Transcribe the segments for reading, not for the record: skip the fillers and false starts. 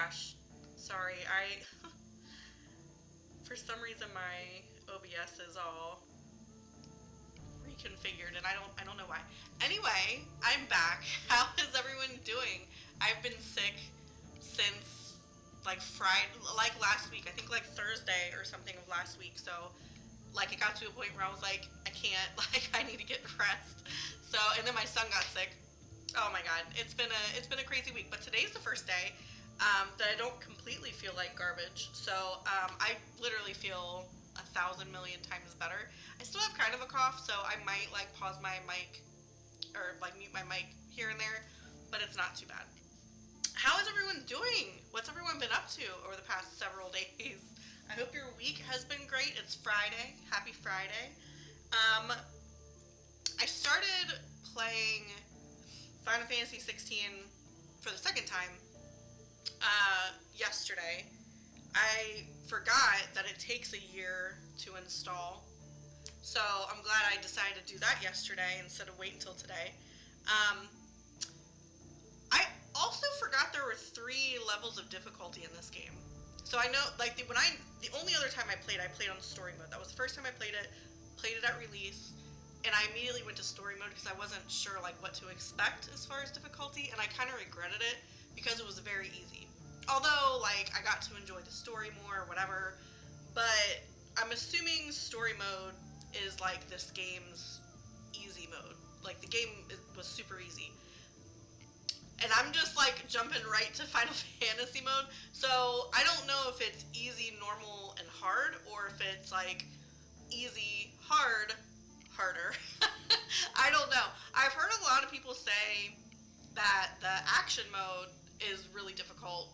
gosh. Sorry, for some reason my OBS is all reconfigured and I don't know why. Anyway, I'm back. How is everyone doing? I've been sick since like Friday, like last week. I think like Thursday or something of last week. So like it got to a point where I was like, I can't, like I need to get rest. So and then my son got sick. Oh my god, it's been a crazy week. But today's the first day that I don't completely feel like garbage. So I literally feel 1,000 million times better. I still have kind of a cough, so I might like pause my mic or like mute my mic here and there, but it's not too bad. How is everyone doing? What's everyone been up to over the past several days? I hope your week has been great. It's Friday. Happy Friday. I started playing Final Fantasy 16 for the second time yesterday. I forgot that it takes a year to install, so I'm glad I decided to do that yesterday instead of wait until today. I also forgot there were 3 levels of difficulty in this game. So I know, like, the only other time I played on story mode. That was the first time I played it at release, and I immediately went to story mode because I wasn't sure, like, what to expect as far as difficulty, and I kind of regretted it because it was very easy. Although, like, I got to enjoy the story more or whatever, but I'm assuming story mode is, like, this game's easy mode. Like, the game was super easy. And I'm just, like, jumping right to Final Fantasy mode, so I don't know if it's easy, normal, and hard, or if it's, like, easy, hard, harder. I don't know. I've heard a lot of people say that the action mode is really difficult,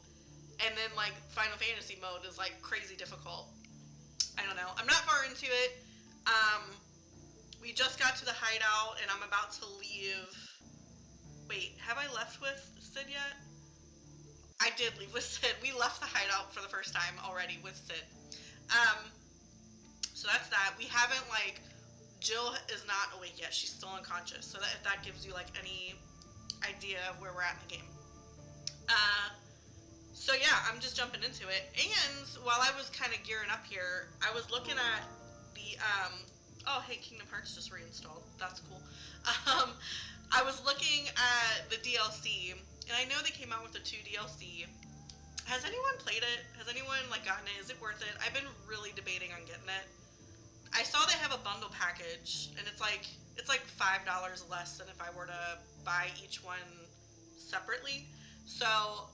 and then like Final Fantasy mode is like crazy difficult. I don't know. I'm not far into it. We just got to the hideout and I'm about to leave. Wait, have I left with Sid yet? I did leave with Sid. We left the hideout for the first time already with Sid. So that's that. We haven't like, Jill is not awake yet. She's still unconscious. So that if that gives you like any idea of where we're at in the game. So yeah, I'm just jumping into it. And while I was kind of gearing up here, I was looking at the, oh hey, Kingdom Hearts just reinstalled. That's cool. I was looking at the DLC, and I know they came out with the 2 DLC. Has anyone played it? Has anyone like gotten it? Is it worth it? I've been really debating on getting it. I saw they have a bundle package, and it's like $5 less than if I were to buy each one separately. So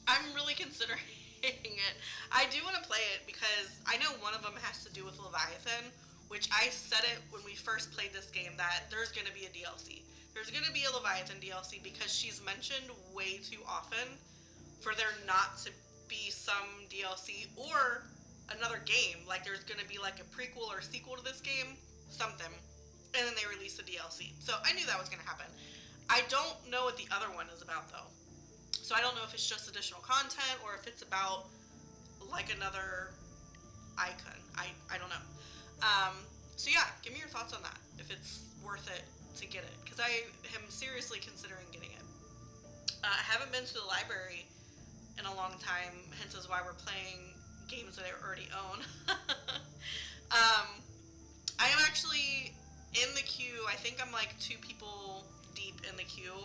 I'm really considering it. I do want to play it because I know one of them has to do with Leviathan, which I said it when we first played this game that there's going to be a DLC. There's going to be a Leviathan DLC because she's mentioned way too often for there not to be some DLC or another game. Like there's going to be like a prequel or sequel to this game, something, and then they release a DLC. So I knew that was going to happen. I don't know what the other one is about though. So I don't know if it's just additional content or if it's about like another icon. I don't know. So yeah, give me your thoughts on that. If it's worth it to get it. Because I am seriously considering getting it. I haven't been to the library in a long time, hence is why we're playing games that I already own. I am actually in the queue. I think I'm like 2 people deep in the queue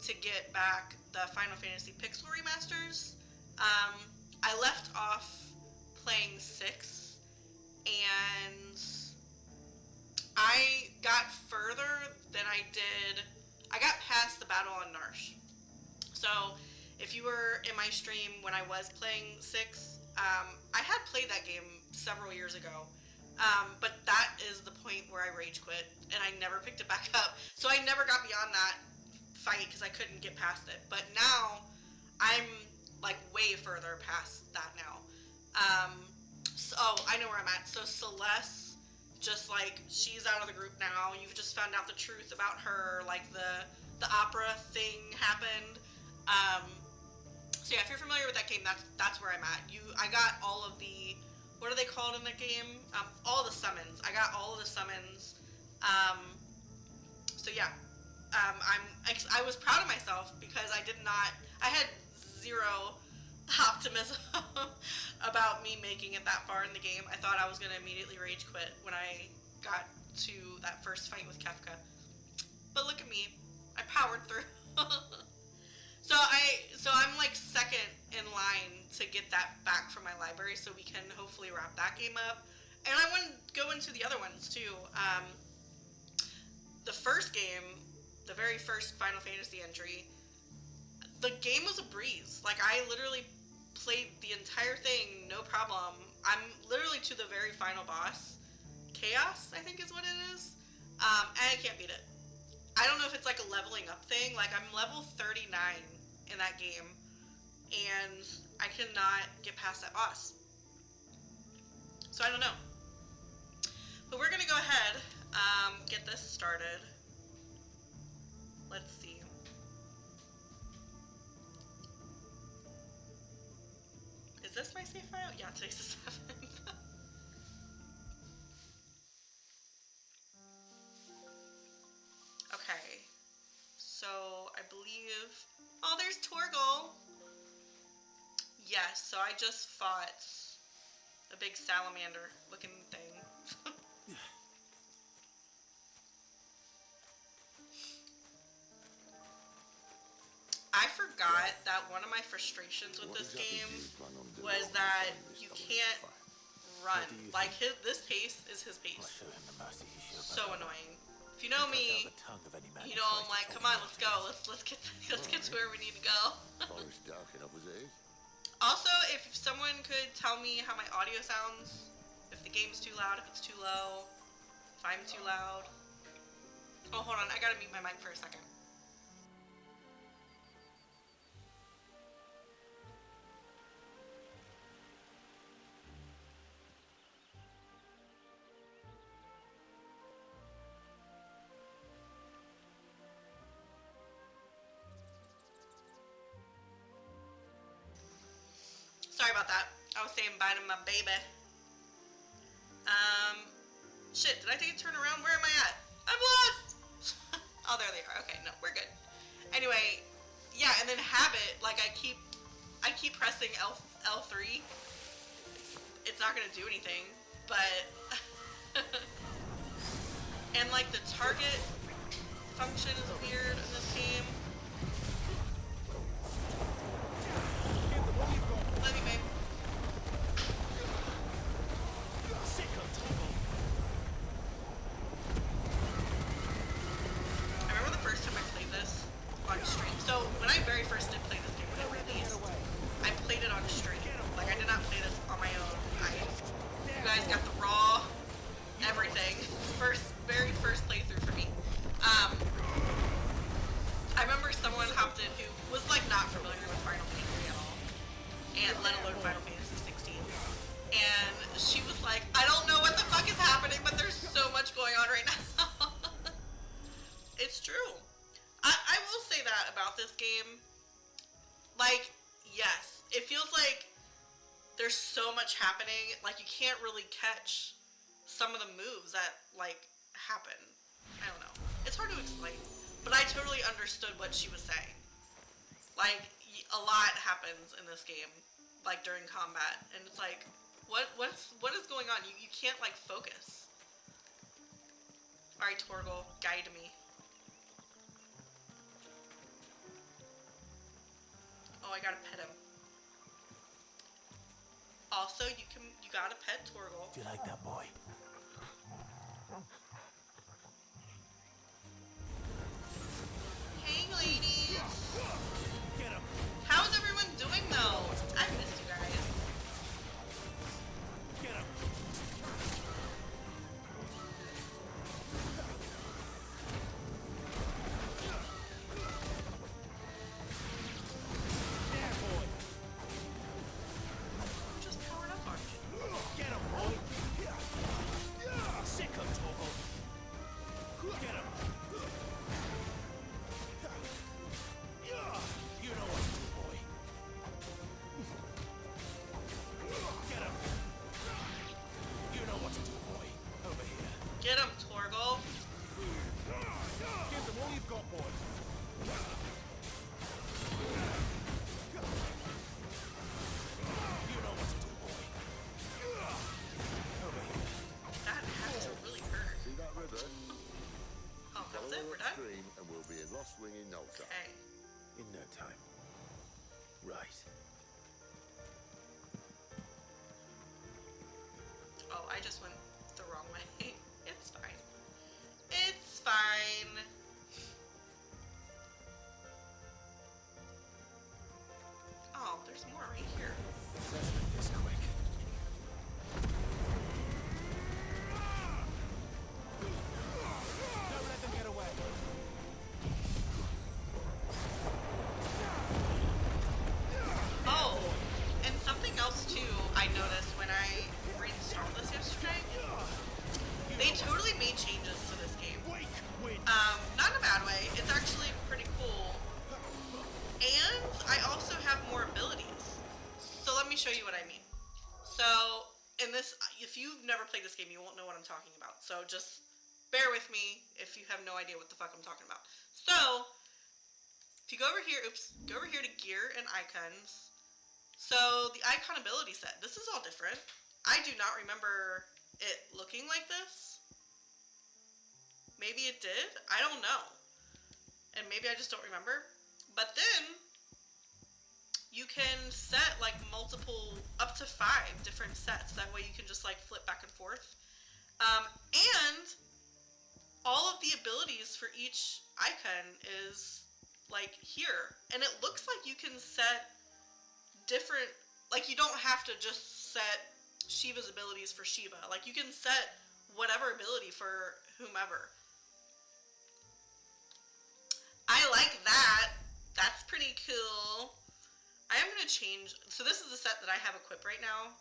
to get back the Final Fantasy Pixel Remasters. I left off playing 6 and I got further than I did. I got past the battle on Narsh. So if you were in my stream when I was playing 6, I had played that game several years ago. But that is the point where I rage quit and I never picked it back up. So I never got beyond that fight because I couldn't get past it. But now I'm like way further past that now. So I know where I'm at. So Celeste, just like she's out of the group now. You've just found out the truth about her. Like the opera thing happened. So yeah, if you're familiar with that game, that's where I'm at. I got all of the, what are they called in the game? All the summons. I got all of the summons. So yeah, I was proud of myself because I had zero optimism about me making it that far in the game. I thought I was gonna immediately rage quit when I got to that first fight with Kefka. But look at me, I powered through. So I'm like second in line to get that back from my library, so we can hopefully wrap that game up. And I want to go into the other ones too. The first game, the very first Final Fantasy entry, the game was a breeze. Like, I literally played the entire thing, no problem. I'm literally to the very final boss. Chaos, I think is what it is. And I can't beat it. I don't know if it's like a leveling up thing. Like, I'm level 39 in that game, and I cannot get past that boss. So I don't know. But we're gonna go ahead, get this started. Let's see. Is this my save file? Yeah, today's the 7th. Okay. So, I believe... Oh, there's Torgal! Yes, so I just fought a big salamander looking thing. I forgot that one of my frustrations with this game was that you can't run. Like, this pace is his pace. So annoying. If you know me, you know I'm like, come on, let's go. Let's get to where we need to go. Also, if someone could tell me how my audio sounds, if the game's too loud, if it's too low, if I'm too loud. Oh, hold on, I gotta mute my mic for a second. Sorry about that. I was saying bye to my baby. Shit, did I take a turn around? Where am I at? I'm lost! Oh, there they are. Okay, no, we're good. Anyway, yeah, and then habit, like I keep pressing L3. It's not gonna do anything, but and like the target function is weird in this game. Love you, babe. I remember the first time I played this on stream. So when I very first did play this game when it released, I played it on stream. Like, I did not play this on my own. You guys got the raw everything. Very first playthrough for me. I remember someone hopped in who was like not familiar with Final Fantasy at all, and let alone Final Fantasy 16. And she was like, I don't know what the fuck is happening, but there's so much going on right now. It's true. I will say that about this game. Like, yes, it feels like there's so much happening, like you can't really catch some of the moves that, like, happen. I don't know. It's hard to explain. But I totally understood what she was saying. Like, a lot happens in this game, like, during combat. And it's like, what is going on? You can't, like, focus. Alright, Torgal, guide me. Oh, I gotta pet him. Also, you gotta pet Torgal. Do you like that boy? Hey, ladies. Get him. How's everyone doing, though? I missed you guys. Get him. There, boy. I'm just powered up on you. Get him, boy. Sick of Torgal. Get him. You know what to do, boy. Get him. You know what to do, boy. Over here. Get him, Torgal. Give them all you've got, boy. brass ring in no time. Okay. In no time. Right. Oh, I just went the wrong way. It's fine. It's fine. Oh, there's more right here. Let's make this quick. Don't let them get away. Oh, and something else too I noticed when I reinstalled this yesterday. They totally made changes to this game. Not in a bad way. It's actually pretty cool. And I also have more abilities. So let me show you what I mean. So in this, if you've never played this game, you won't know what I'm talking about. So just bear with me if you have no idea what the fuck I'm talking about. So if you go over here, go over here to gear and icons. So the icon ability set, this is all different. I do not remember it looking like this. Maybe it did. I don't know. And maybe I just don't remember. But then you can set like multiple, up to 5 different sets. That way you can just like flip back and forth. And all of the abilities for each icon is like here. And it looks like you can set different, like you don't have to just set Shiva's abilities for Shiva. Like you can set whatever ability for whomever. I like that. That's pretty cool. I am going to change, so this is the set that I have equipped right now.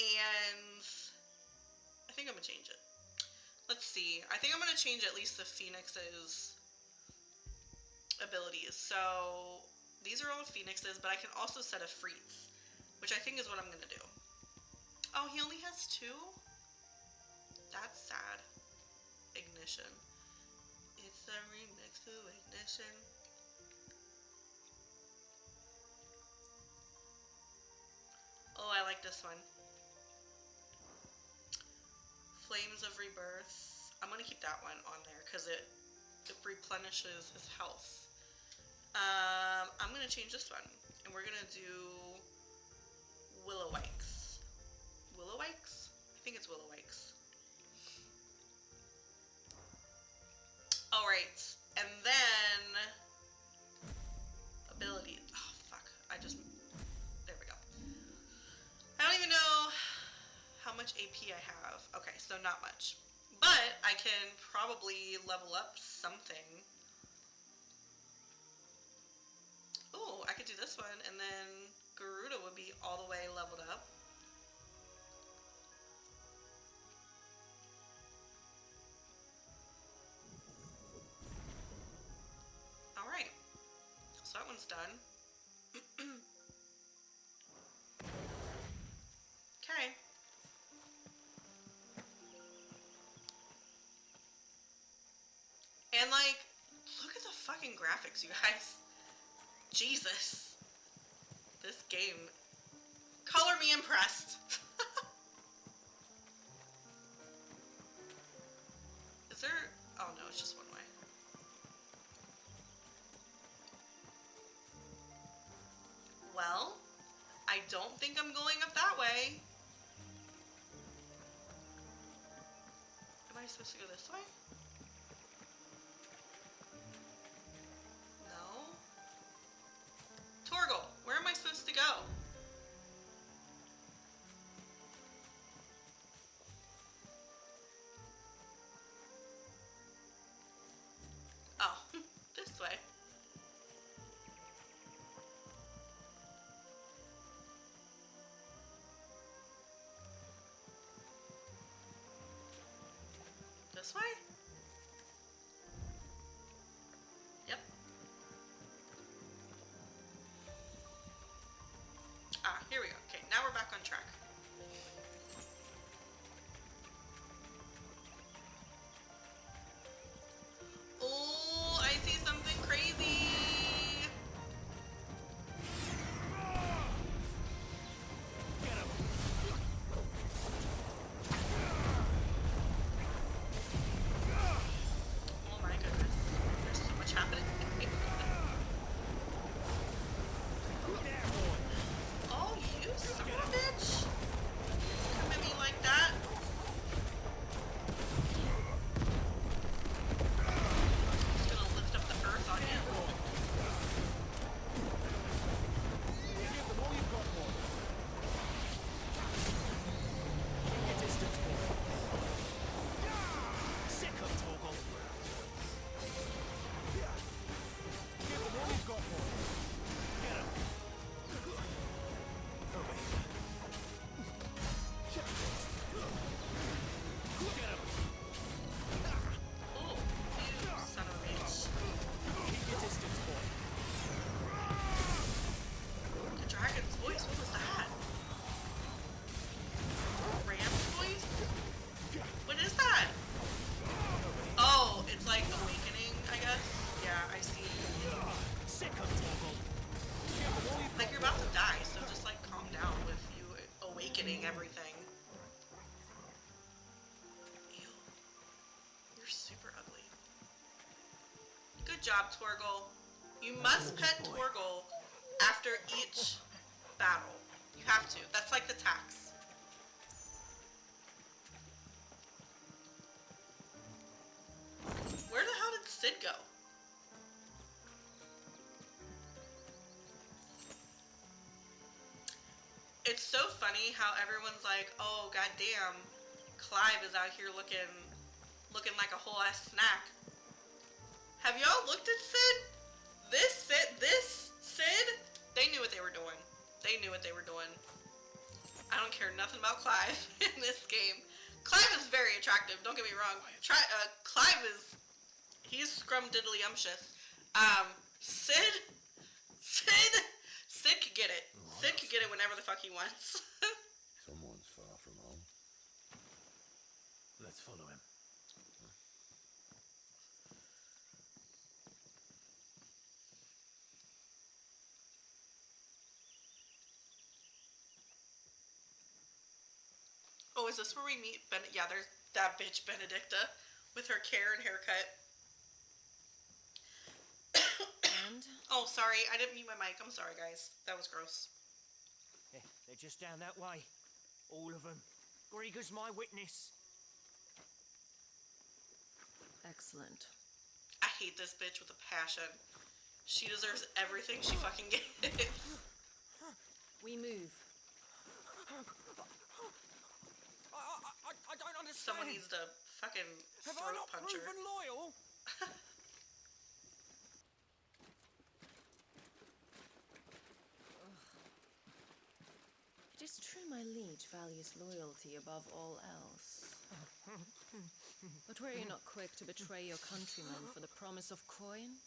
And I think I'm going to change it. Let's see. I think I'm going to change at least the Phoenix's abilities. So these are all Phoenix's, but I can also set a Freeze, which I think is what I'm going to do. Oh, he only has 2? That's sad. Ignition. It's a remix to Ignition. Oh, I like this one. Flames of Rebirth. I'm going to keep that one on there because it replenishes his health. I'm going to change this one. And we're going to do Willowikes. Willowikes? I think it's Willowikes. Alright. And then abilities. Oh, fuck. There we go. I don't even know how much AP I have. Okay, so not much. But I can probably level up something. Oh, I could do this one, and then Garuda would be all the way leveled up. Alright. So that one's done. Okay. And like, look at the fucking graphics, you guys. Jesus. This game. Color me impressed. Is there... Oh no, it's just one way. Well, I don't think I'm going up that way. Am I supposed to go this way? No. Torgal, where am I supposed to go? Oh, this way. This way? Yep. Ah, here we go. Okay, now we're back on track. Oh, I see something crazy. Get him. Oh my goodness. There's so much happening. Good job, Torgal. You must pet Torgal after each battle. You have to. That's like the tax. Where the hell did Sid go? It's so funny how everyone's like, oh goddamn, Clive is out here looking like a whole ass snack. Have y'all looked at Sid? This Sid, they knew what they were doing. They knew what they were doing. I don't care nothing about Clive in this game. Clive is very attractive, don't get me wrong. Clive is, he's scrumdiddlyumptious. Sid could get it. Sid could get it whenever the fuck he wants. Someone's far from home. Let's follow him. Oh, is this where we meet yeah, there's that bitch Benedicta with her Karen haircut. And? Oh, sorry, I didn't mute my mic. I'm sorry, guys. That was gross. They're just down that way. All of them. Grieger's my witness. Excellent. I hate this bitch with a passion. She deserves everything she fucking gets. We move. I don't understand. Someone needs to fucking Have I throat not punch her. proven loyal? It is true my liege values loyalty above all else. But were you not quick to betray your countrymen for the promise of coin?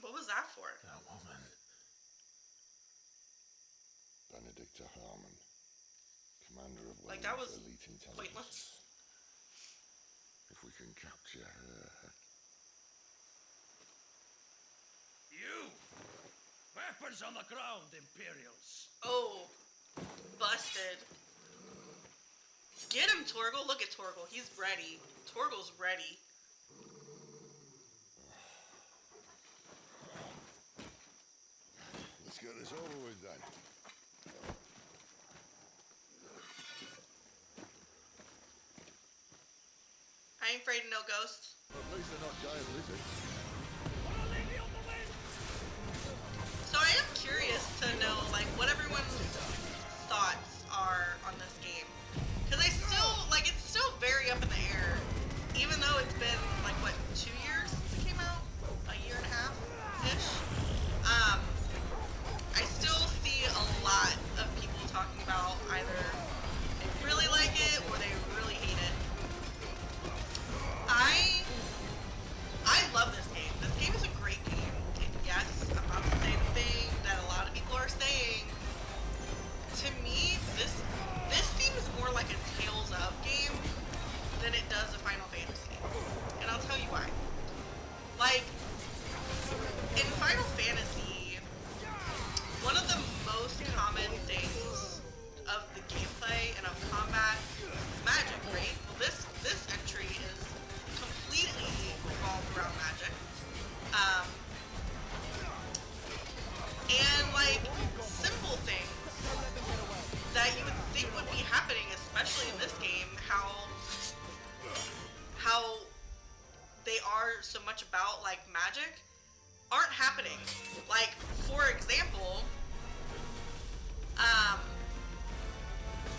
What was that for? That woman. Benedicta Harmon, commander of Like, that was elite intelligence. pointless. If we can capture her. You! Weapons on the ground, Imperials! Oh, busted. Get him, Torgal. Look at Torgal. He's ready. Torgal's ready. Let's get this over with then. I ain't afraid of no ghosts. At least they're not giant lizards. So I am curious to know, like, what everyone's thoughts are on this game. Because it's still very up in the air. Even though it's been, like, what, 2 years since it came out? A year and a half-ish? I still see a lot of people talking about either they really like it or they really hate it. I love this game. This game is a great game. And yes, I'm not to say the thing that a lot of people are saying. To me, this seems more like a Tales of game than it does a Final Fantasy. And I'll tell you why. Like, in Final Fantasy, one of the most common things of the gameplay and of combat is magic, right? Well, this entry is completely revolved around magic. And like simple things that you would think would be happening, especially in this game, how they are so much about like magic, aren't happening. Like, for example,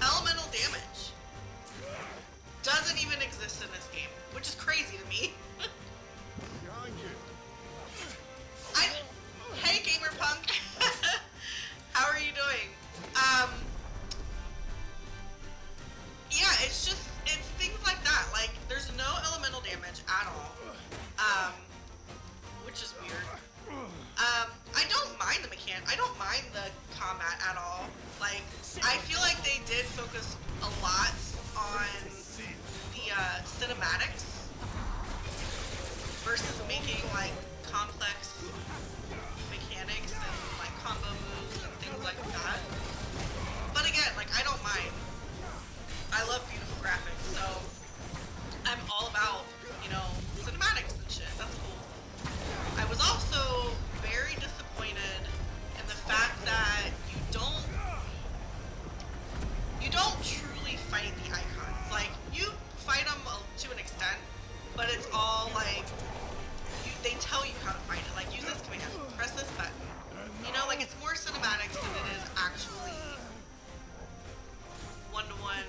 elemental damage doesn't even exist in this game, which is crazy to me. Behind you. Hey, Gamerpunk. How are you doing? Yeah, it's things like that. Like, there's no elemental damage at all. Which is weird. I don't mind the mechanic. I don't mind the combat at all. Like, I feel like they did focus a lot on like complex mechanics and like combo moves and things like that. But again, like I don't mind. I love beautiful graphics, so I'm all about, you know, cinematics and shit. That's cool. I was also very disappointed in the fact that you don't truly fight the icons. Like you fight them to an extent, but it's all like they tell you how to fight it. Like use this command, press this button. You know, like it's more cinematics than it is actually one-to-one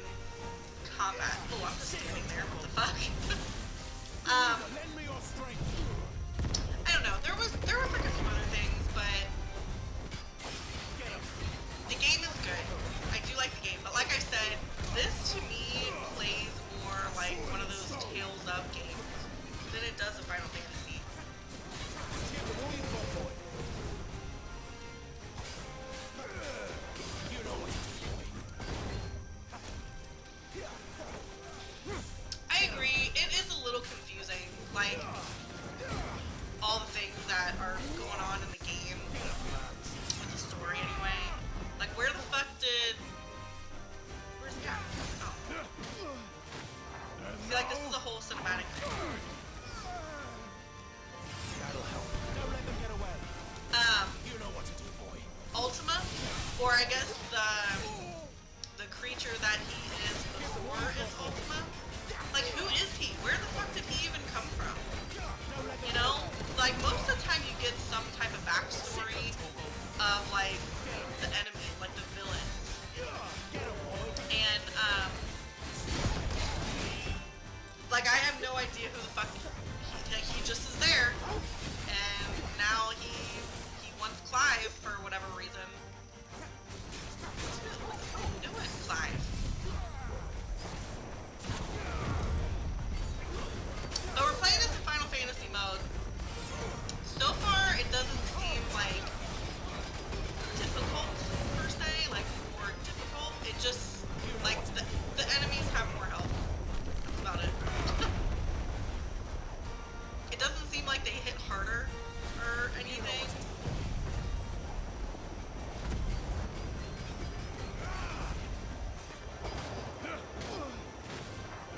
combat. Oh, I'm just standing there. What the fuck? Lend me your strength. I don't know. There was like a few other things, but the game is good. I do like the game, but like I said, this to me plays more like one of those Tales of games than it does a Final Fantasy. You know what to do, boy. I agree. It is a little confusing, like all the things that are going on in the game with the story anyway. Like where the fuck where's he at? Oh. See, like this is a whole cinematic thing. That'll help. Don't let them get away. You know what to do, boy. Ultima, or I guess the creature that he is before is Ultima. Like who is he? Where the fuck did he even come from? You know, like most of the time you get some type of backstory of like the enemy, like the villain, and like I have no idea who the fuck he just is there, and now he wants Clive for whatever reason. What are you doing, Clive? But we're playing this in Final Fantasy mode. So far, it doesn't seem like difficult per se, like more difficult. It just like the enemies have more health. That's about it. It doesn't seem like they hit harder or anything.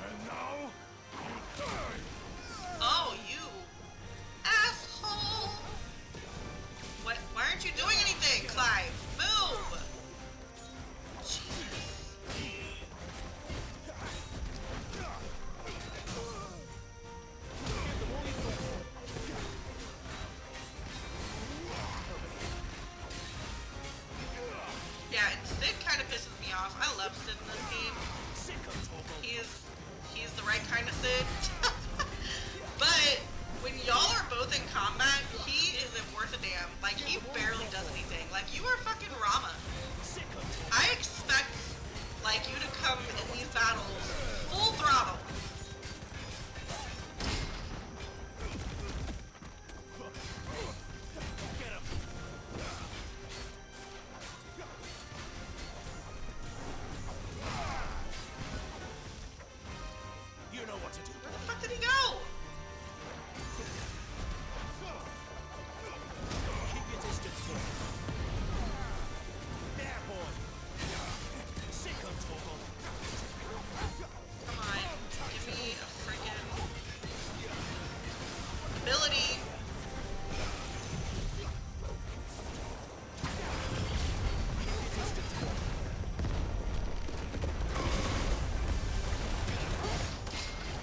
And now, you die. Oh, you asshole! What? Why aren't you doing anything, Clive? Move! Jesus. Yeah, and Sid kind of pisses me off. I love Sid in this game. Sick of Torgal. He's the right kind of Sid. But when y'all are both in combat, he isn't worth a damn. Like he barely does anything. Like you are fucking Rama. Sick of Torgal. I expect like you to come in these battles full throttle. Get him. You know what to do. Where the fuck did he go? Keep your distance, boy. There, boy. Sick of Torgal. Come on, give me a freaking ability.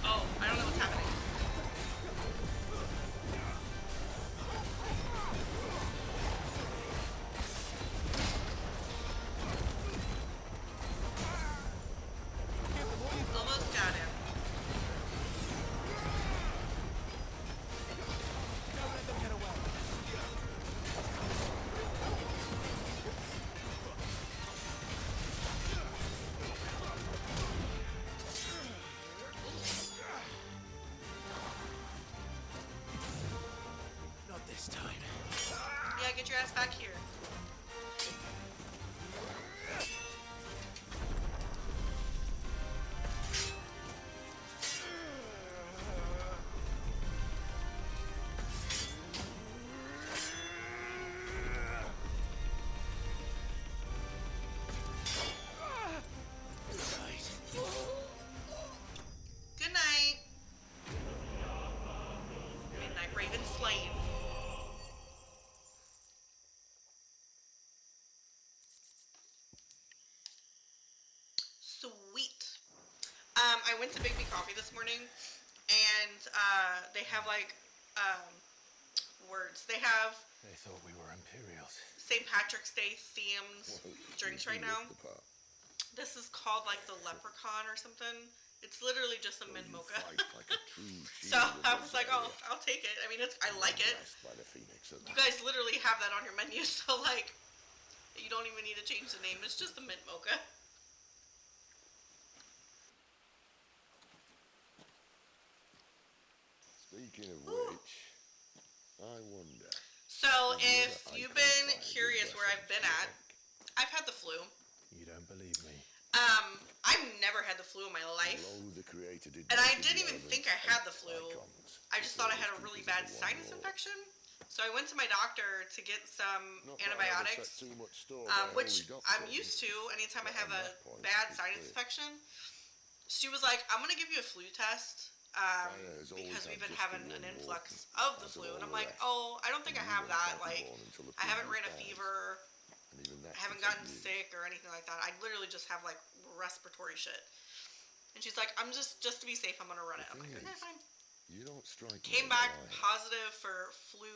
Oh, I don't know what's happening. Almost got him. Don't let them get away. Not this time. Yeah, get your ass back here. coffee this morning, and they have like words. They have They thought we were Imperials. St. Patrick's Day themed drinks right now. The part. This is called like the Leprechaun or something. It's literally just a mint You mocha. fight like a true So shield I of was like, oh, I'll take it. I mean, I like it. Blessed by the Phoenix of You guys literally have that on your menu, so like, you don't even need to change the name. It's just a mint mocha. Speaking of which, I wonder. So if you've been curious where I've been at, I've had the flu. You don't believe me? I've never had the flu in my life. And I didn't even think I had the flu. I just thought I had a really bad sinus infection. So I went to my doctor to get some antibiotics, which I'm used to anytime I have a bad sinus infection. She was like, I'm going to give you a flu test because we've been having an influx of the flu. And I'm like, oh, I don't think I have that. Like, I haven't ran a fever. I haven't gotten sick or anything like that. I literally just have like respiratory shit. And she's like, I'm just to be safe, I'm gonna run it. I'm like, okay, fine. You don't strike Came back positive for flu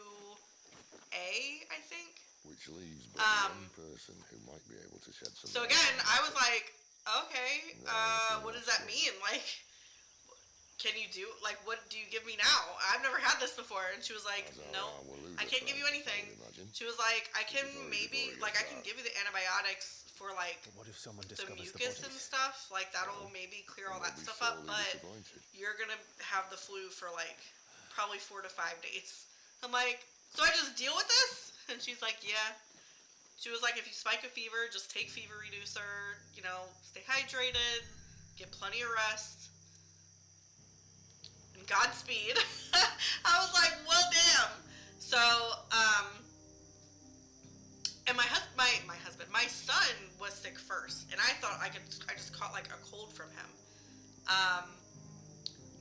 A, I think. Which leaves but one person who might be able to shed some. So again, I was like, okay, what does that mean? Like, can you do, like, what do you give me now? I've never had this before. And she was like, no, I can't give you anything. She was like, I can maybe, like, I can give you the antibiotics for, like, But what if someone the discovers mucus and stuff. Like, that'll maybe clear all that stuff up. But you're going to have the flu for, like, probably 4 to 5 days. I'm like, so I just deal with this? And she's like, yeah. She was like, if you spike a fever, just take fever reducer, you know, stay hydrated, get plenty of rest. Godspeed. I was like, well, damn. So, and my son was sick first, and I thought I just caught like a cold from him.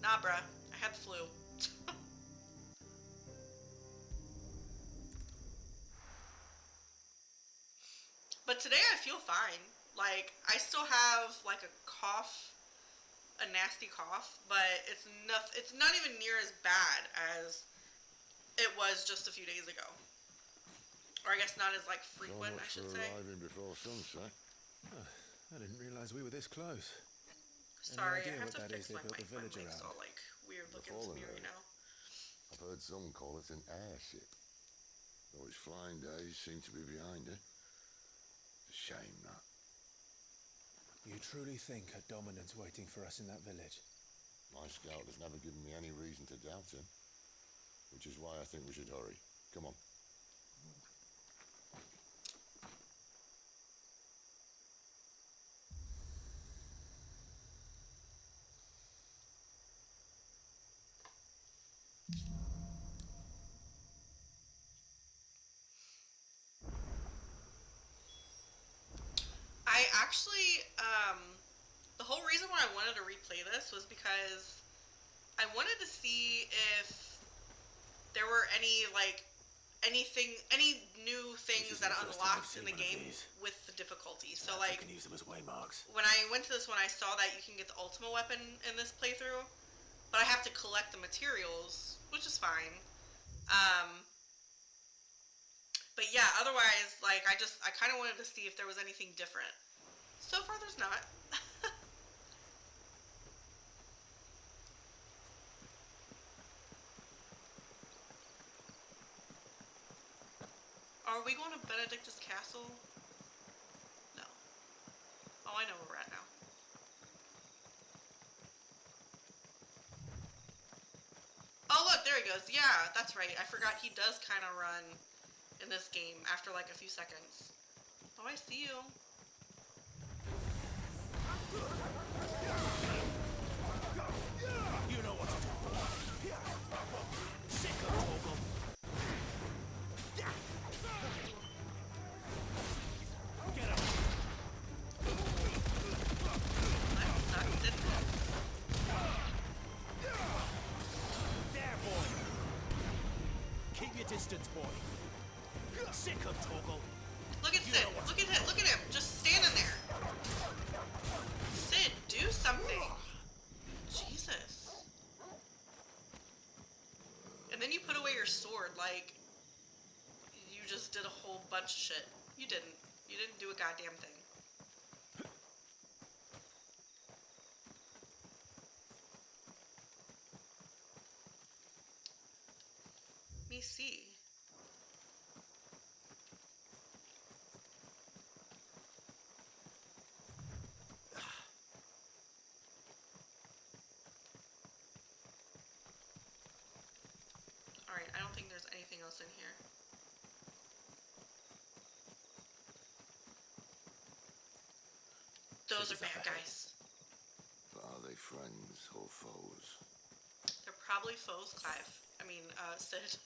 Nah, bruh, I had the flu. But today I feel fine. Like, I still have like a cough. A nasty cough, but it's not even near as bad as it was just a few days ago. Or I guess not as like frequent, I should say. Arriving before sunset. I didn't realize we were this close. Sorry, I idea have to what that fix is they my built mic. the My village mic's around? all like weird looking to me right now. I've heard some call it an airship. Though its flying days seem to be behind it. It's a shame that. You truly think a dominant's waiting for us in that village? My scout has never given me any reason to doubt him. Which is why I think we should hurry. Come on. I actually, the whole reason why I wanted to replay this was because I wanted to see if there were any, like, any new things that unlocked in the game with the difficulty. So, like, can use them as waymarks. when I went to this one, I saw that you can get the ultimate weapon in this playthrough, but I have to collect the materials, which is fine. But yeah, otherwise, like, I kind of wanted to see if there was anything different. So far, there's not. Are we going to Benedictus Castle? No. Oh, I know where we're at now. Oh, look, there he goes. Yeah, that's right. I forgot he does kind of run in this game after like a few seconds. Oh, I see you. You know what to do. Sick of Torgal. Get up. That sucked, didn't it? There, boy. Keep your distance, boy. Sick of Torgal. Look at Sid. Look at him. Look at him. Just standing there. Sid, do something. Jesus. like you just did a whole bunch of shit. You didn't. You didn't do a goddamn thing. Let me see. Alright, I don't think there's anything else in here. Those are bad guys. But are they friends or foes? They're probably foes, Clive. I mean, Sid.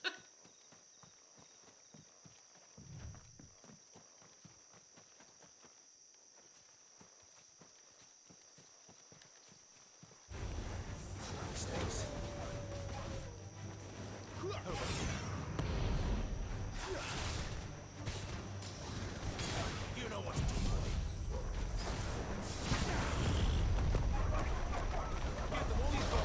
You know what to do, boy. Get them all you've got.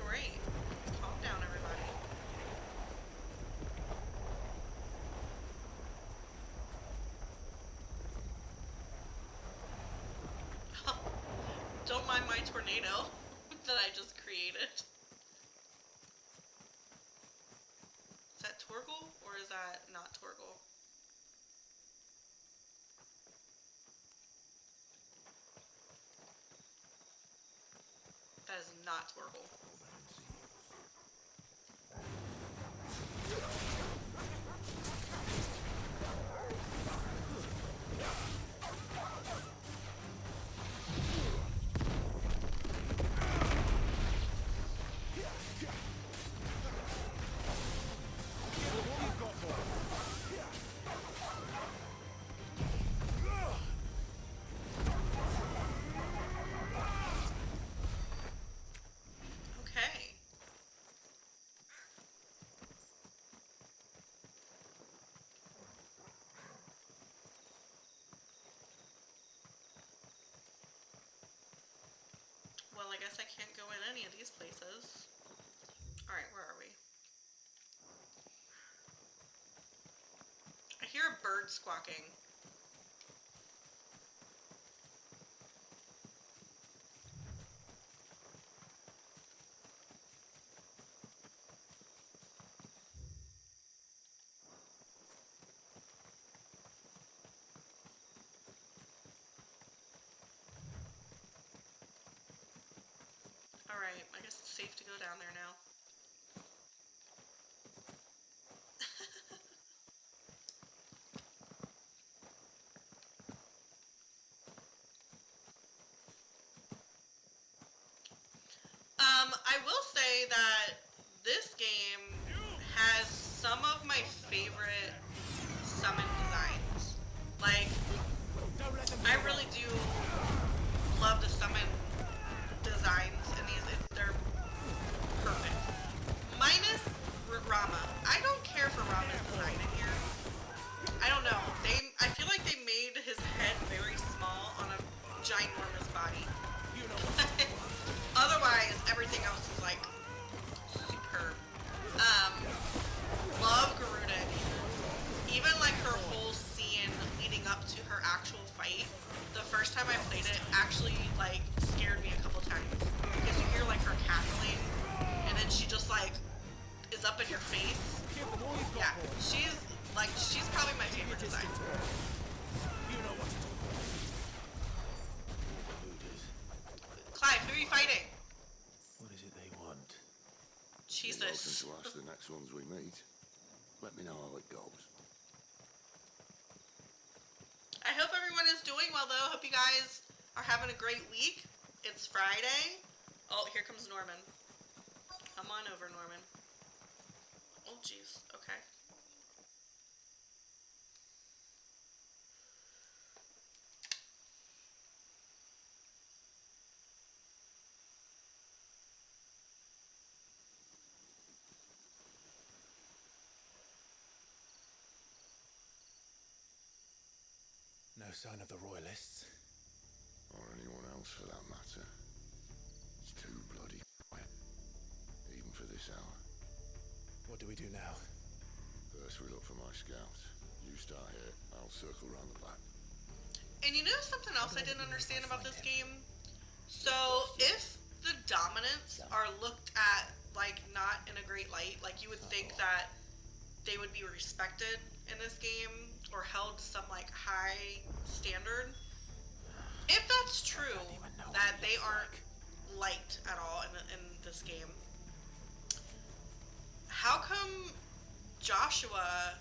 Great. Calm down, everybody. Don't mind my tornado that I just created. Is that Torgal or is that not Torgal? That is not Torgal. Okay. Well, I guess I can't go in any of these places. Alright, where are we? I hear a bird squawking. Alright, I guess it's safe to go down there now. I will say that this game has some of my favorite summon designs. Like, I really do love the summon designs in these. They're perfect. Minus Rama. I don't care for Rama's design in here. I don't know. I feel like they made his head very small on a ginormous body. Otherwise, everything else is like superb. Love Garuda. Even like her whole scene leading up to her actual fight. The first time I played it actually like scared me a couple times because you hear like her cackling, and then she just like is up in your face. Yeah, she's probably my favorite design. You know what to do. Clive, who are you fighting? What is it they want? Jesus. You're welcome to ask the next ones we meet. Let me know how it goes. I hope everyone is doing well though. Hope you guys are having a great week. It's Friday. Oh, here comes Norman. Come on over, Norman. Oh, jeez. Okay. No sign of the royalists. or anyone else for that matter. It's too bloody quiet, even for this hour. What do we do now? First we look for my scouts. You start here, I'll circle round the back. And you know something else I didn't understand about this game? So, if the dominants are looked at, like, not in a great light, like, you would think that they would be respected in this game, or held to some, like, high standard. If that's true, that they aren't liked at all in this game, how come Joshua...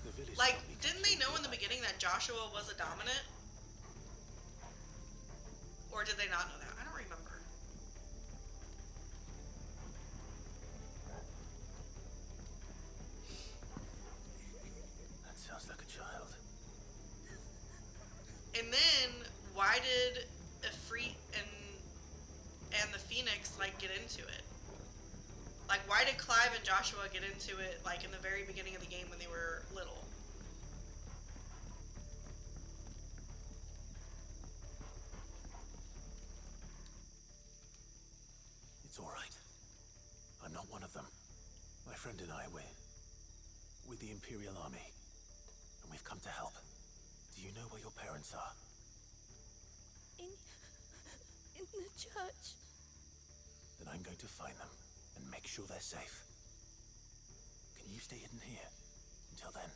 The village Like, can't be didn't they know in the controlled beginning that Joshua was a dominant? Or did they not know that? I don't remember. That sounds like a child. And then, why did Ifrit and the Phoenix, like, get into it? Like, why did Clive and Joshua get into it, like, in the very beginning of the game when they were little? It's all right. I'm not one of them. My friend and I, we're with the Imperial Army, and we've come to help. Do you know where your parents are? In the church. Then I'm going to find them and make sure they're safe. Can you stay hidden here until then?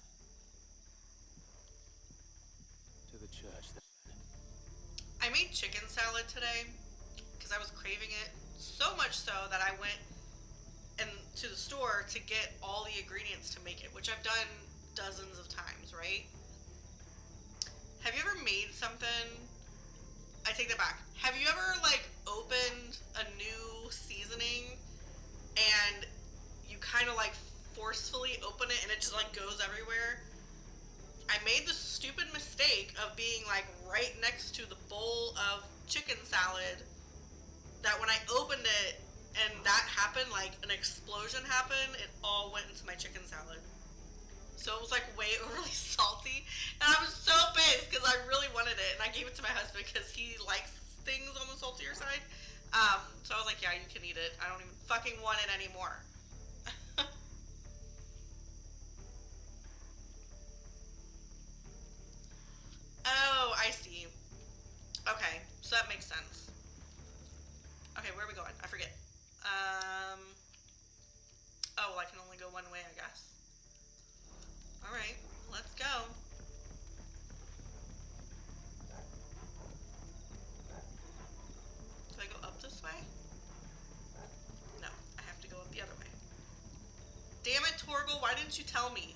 To the church, then. I made chicken salad today because I was craving it so much so that I went to the store to get all the ingredients to make it, which I've done dozens of times, right? Have you ever made something? I take that back. Have you ever, like, opened a new seasoning and you kind of, like, forcefully open it and it just, like, goes everywhere? I made the stupid mistake of being, like, right next to the bowl of chicken salad that when I opened it and that happened, like, an explosion happened, it all went into my chicken salad. So it was, like, way overly salty, and I was so pissed because I really wanted it, and I gave it to my husband because he likes things on the saltier side. So I was like, yeah, you can eat it. I don't even fucking want it anymore. Oh, I see. Okay, so that makes sense. Okay, where are we going? I forget. Oh, well, I can only go one way, I guess. Alright, let's go. Do I go up this way? No, I have to go up the other way. Damn it, Torgal, why didn't you tell me?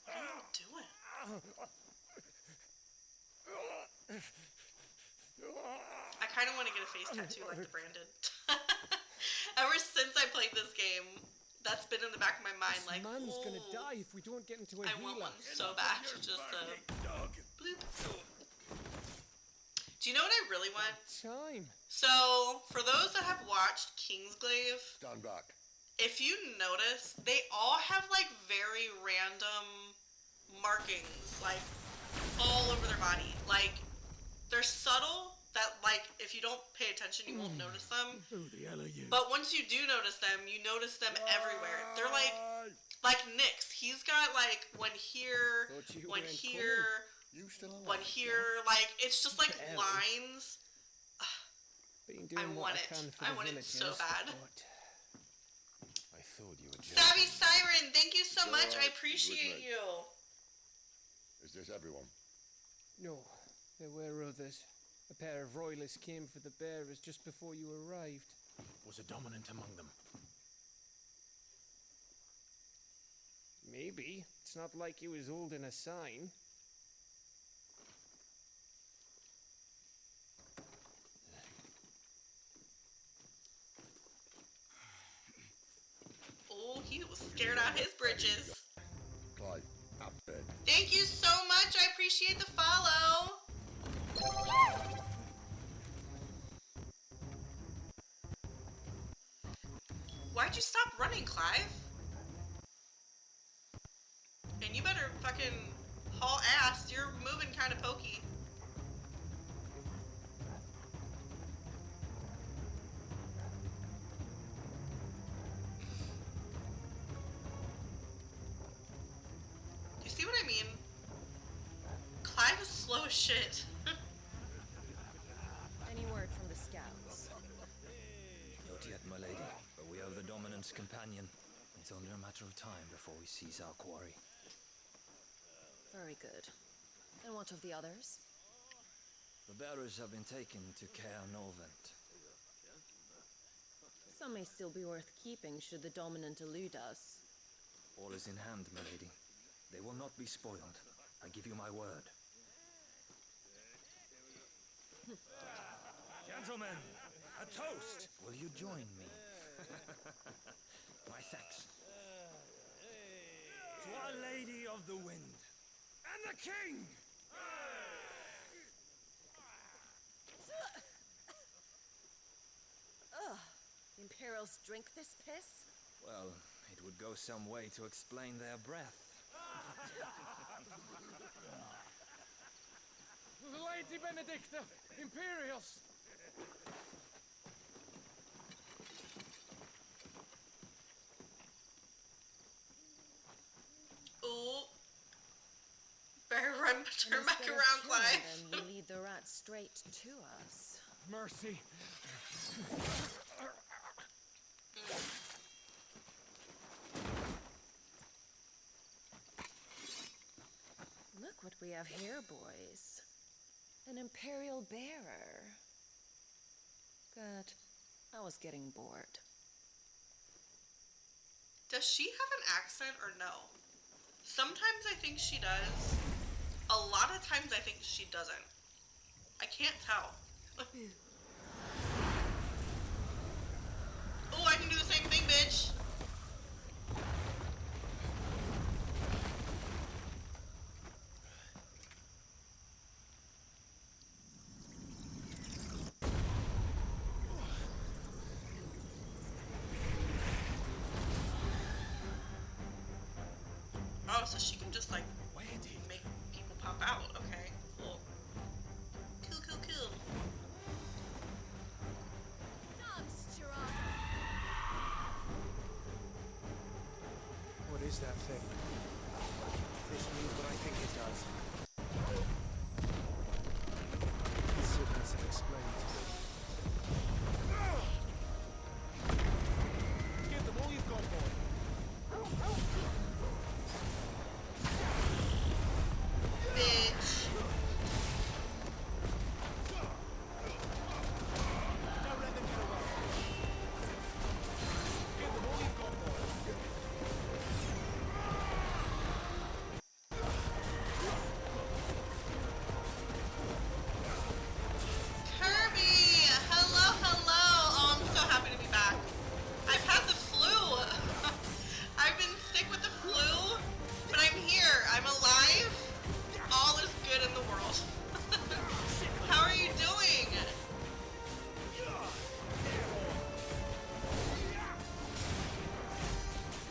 What are you doing? I kind of want to get a face tattoo like the Brandon. Ever since I played this game, that's been in the back of my mind. Like, man's gonna ooh, die if we don't get into a I want healer. one so bad. Just bloop. Do you know what I really want? Time. So, for those that have watched Kingsglaive, Stand back. if you notice, they all have, like, very random markings, like, all over their body. Like, they're subtle, that, like, if you don't pay attention, you won't notice them. Who the hell are you? But once you do notice them, you notice them everywhere. They're like Nyx. He's got, like, one here, Thought you one were in here, You still alive? one here. Like, it's just, like, Barely. lines. Been doing I what want I it. can for I the want it villagers, so bad. but I thought you were Savvy Siren, thank you so It's much. I alright. appreciate Good night. you. Is this everyone? no, there were others. A pair of royalists came for the bearers just before you arrived. Was a dominant among them. Maybe. It's not like he was holding a sign. scared out his britches. Clive, up bed. Thank you so much. I appreciate the follow. Why'd you stop running, Clive? And you better fucking haul ass. You're moving kind of pokey. You see what I mean? Clive is slow as shit. Any word from the scouts? Not yet, my lady, but we have the Dominant's companion. It's only a matter of time before we seize our quarry. Very good. And what of the others? The bearers have been taken to Caer Norvent. Some may still be worth keeping should the Dominant elude us. All is in hand, my lady. They will not be spoiled. I give you my word. Gentlemen, a toast! Will you join me? My thanks. To Our Lady of the Wind and the King! Ugh. Imperials drink this piss? Well, it would go some way to explain their breath. Lady Benedicta, Imperials! Ooh. Better run, And turn back instead of around, killing Clive. them, you lead the rats straight to us. Mercy. Look what we have here, boys. An Imperial bearer. Good. I was getting bored. Does she have an accent or no? Sometimes I think she does. A lot of times I think she doesn't. I can't tell. Oh, I can do the same thing, bitch. Oh, so she can just like make people pop out. Okay, cool. Cool, cool, cool. What is that thing? This means what I think it does. The siblings have explained to me. Give them all you've got, boy. Bitch. Don't let them get away. Give them all you've got, boy. Kirby! Hello, hello! Oh, I'm so happy to be back. I've had the flu. I've been sick with the flu, but I'm here. I'm alive. All is good in the world. How are you doing?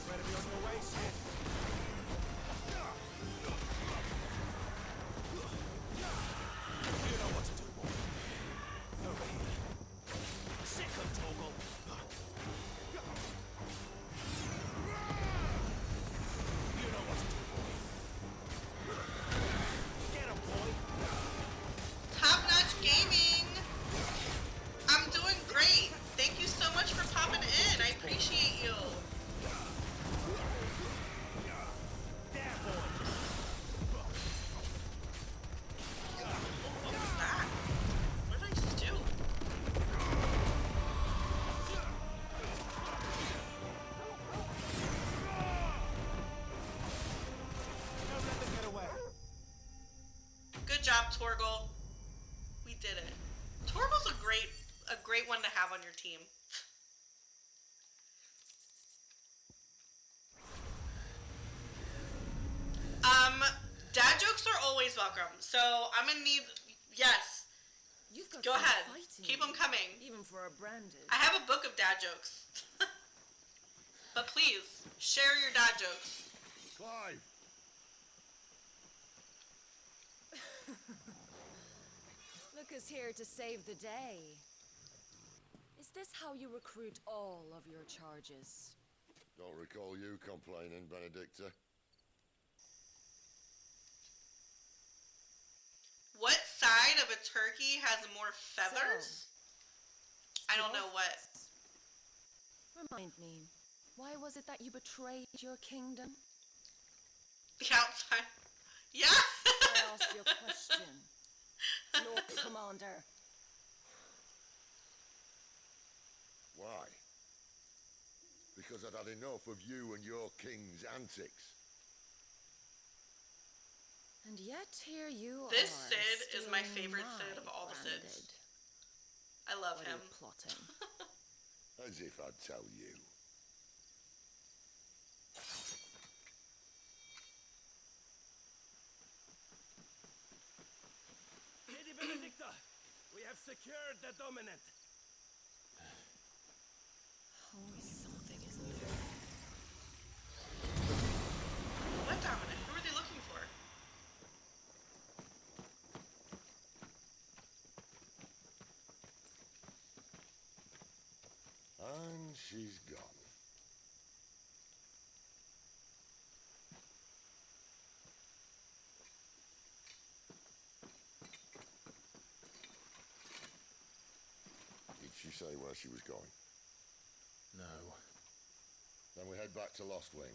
Better be on your way, Sid. You know what to do, boy. Over here. Sick of Torgal. You know what to do, boy. Get him, boy. Top notch gaming. I'm doing great. Thank you so much for popping in. I appreciate you. There, boy. What was that? What did I just do? Don't let them get away. Good job, Torgal. We did it. Torgal's a great one to have on your team. Dad jokes are always welcome. So I'm gonna need. Yes. You've got Go some ahead. fighting, Keep them coming. even for a branded. I have a book of dad jokes. But please, share your dad jokes. Clive! Lucas here to save the day. Is this how you recruit all of your charges? Don't recall you complaining, Benedicta. What side of a turkey has more feathers? I don't know what. Remind me, why was it that you betrayed your kingdom? The outside. Yeah! I asked you a question, Lord Commander. Why? Because I'd had enough of you and your king's antics. And yet here you This are. Sid is my stealing favorite my Sid of all the branded. Sids. I love What are him. you plotting? As if I'd tell you. Lady Benedicta, we have secured the dominant. Always something, isn't there? What dominant? Who are they looking for? And she's gone. Did she say where she was going? No. Then we head back to Lost Wing.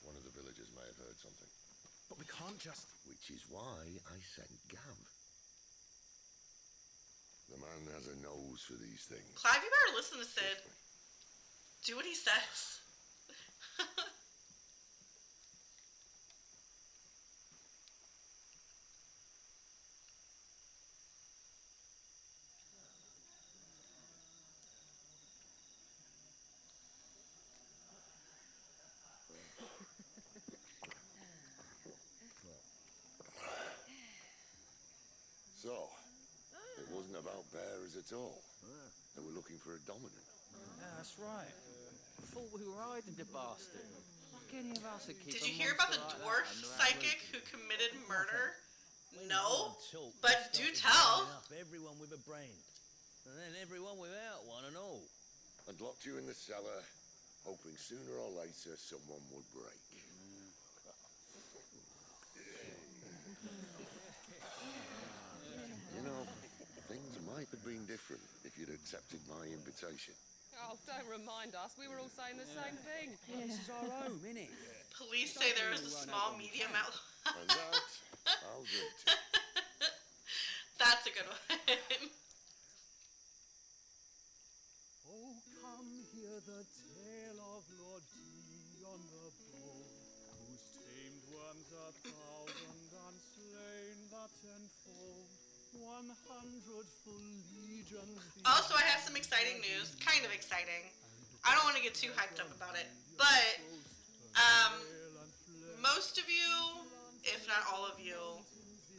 One of the villagers may have heard something. But we can't just... Which is why I sent Gav. The man has a nose for these things. Clive, you better listen to Sid. Do what he says. So, it wasn't about bearers at all. They were looking for a dominant. Yeah, that's right. I thought we were hiding the bastard. Like any of us would keep Did a you hear about the monster like dwarf that under our psychic roof. who committed murder? When No, one talk, but they do started tell. rounding up everyone with a brain, and then everyone without one and all. And locked you in the cellar, hoping sooner or later someone would break. You know, things might have been different if you'd accepted my invitation. Oh, don't remind us. We were all saying the same thing. This is our home, innit? Police say there is a small medium outlaw. And that, I'll drink to. That's a good one. Oh, come hear the tale of Lord Dion the Bold, whose tamed worms 1,000 and slain the tenfold. 100 full legions. Also, I have some exciting news. Kind of exciting. I don't want to get too hyped up about it. But, most of you, if not all of you,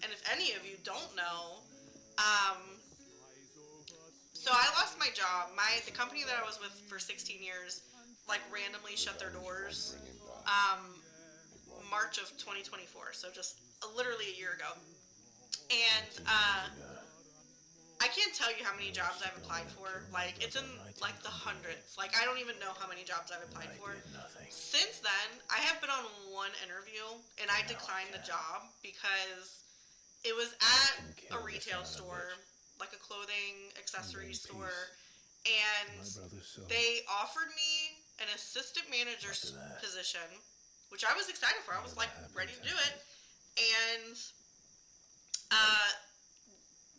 and if any of you don't know, so I lost my job. The company that I was with for 16 years, like, randomly shut their doors, March of 2024. So just literally a year ago. And, I can't tell you how many jobs I've applied for. Like, it's in, like, the hundreds. Like, I don't even know how many jobs I've applied for. Since then, I have been on one interview, and I declined the job because it was at a retail store, like a clothing accessory store, and they offered me an assistant manager's position, which I was excited for. I was, like, ready to do it. And,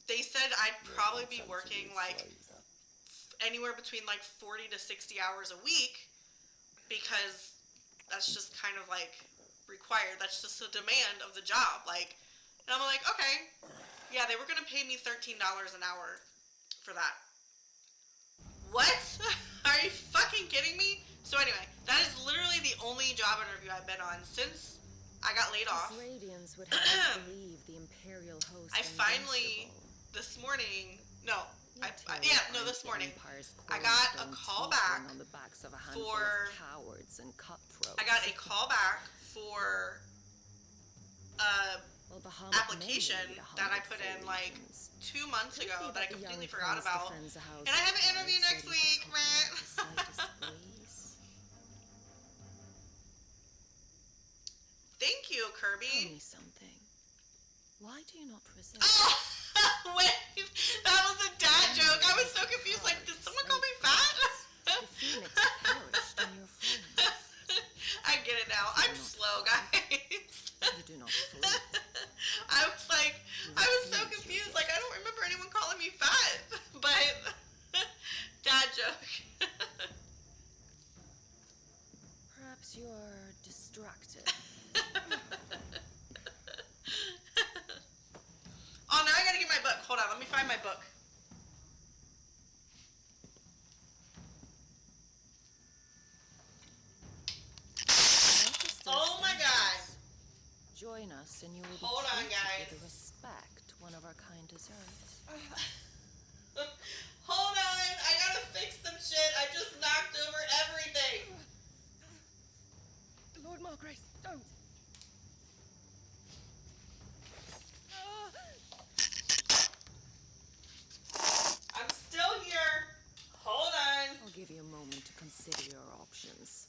they said I'd probably be working, like, anywhere between, like, 40 to 60 hours a week, because that's just kind of, like, required. That's just a demand of the job. Like, and I'm like, okay. Yeah, they were going to pay me $13 an hour for that. What? Are you fucking kidding me? So anyway, that is literally the only job interview I've been on since I got laid off. These Radians would have us believe the Imperial host. I finally, this morning, this morning, I got a call back for, cowards and cutthroats. I got a call back for application that I put in like 2 months ago that I completely forgot about. And I have an interview next week, Thank you, Kirby. Tell me something. Why do you not resist? Oh, wait, that was a dad joke. I was so confused. Like, did someone call me fat? The phoenix perished in your flames. I get it now. I'm slow, guys. You do not flee. I was so confused. Like, I don't remember anyone calling me fat. But, dad joke. Perhaps you are distracted. Oh, now I gotta get my book. Hold on, let me find my book. Oh my god. Join us and you will be Hold on, treated guys. with the respect one of our kind deserves. Hold on, I gotta fix some shit. I just knocked over everything. Lord Margrace, don't! I'm still here. Hold on. I'll give you a moment to consider your options.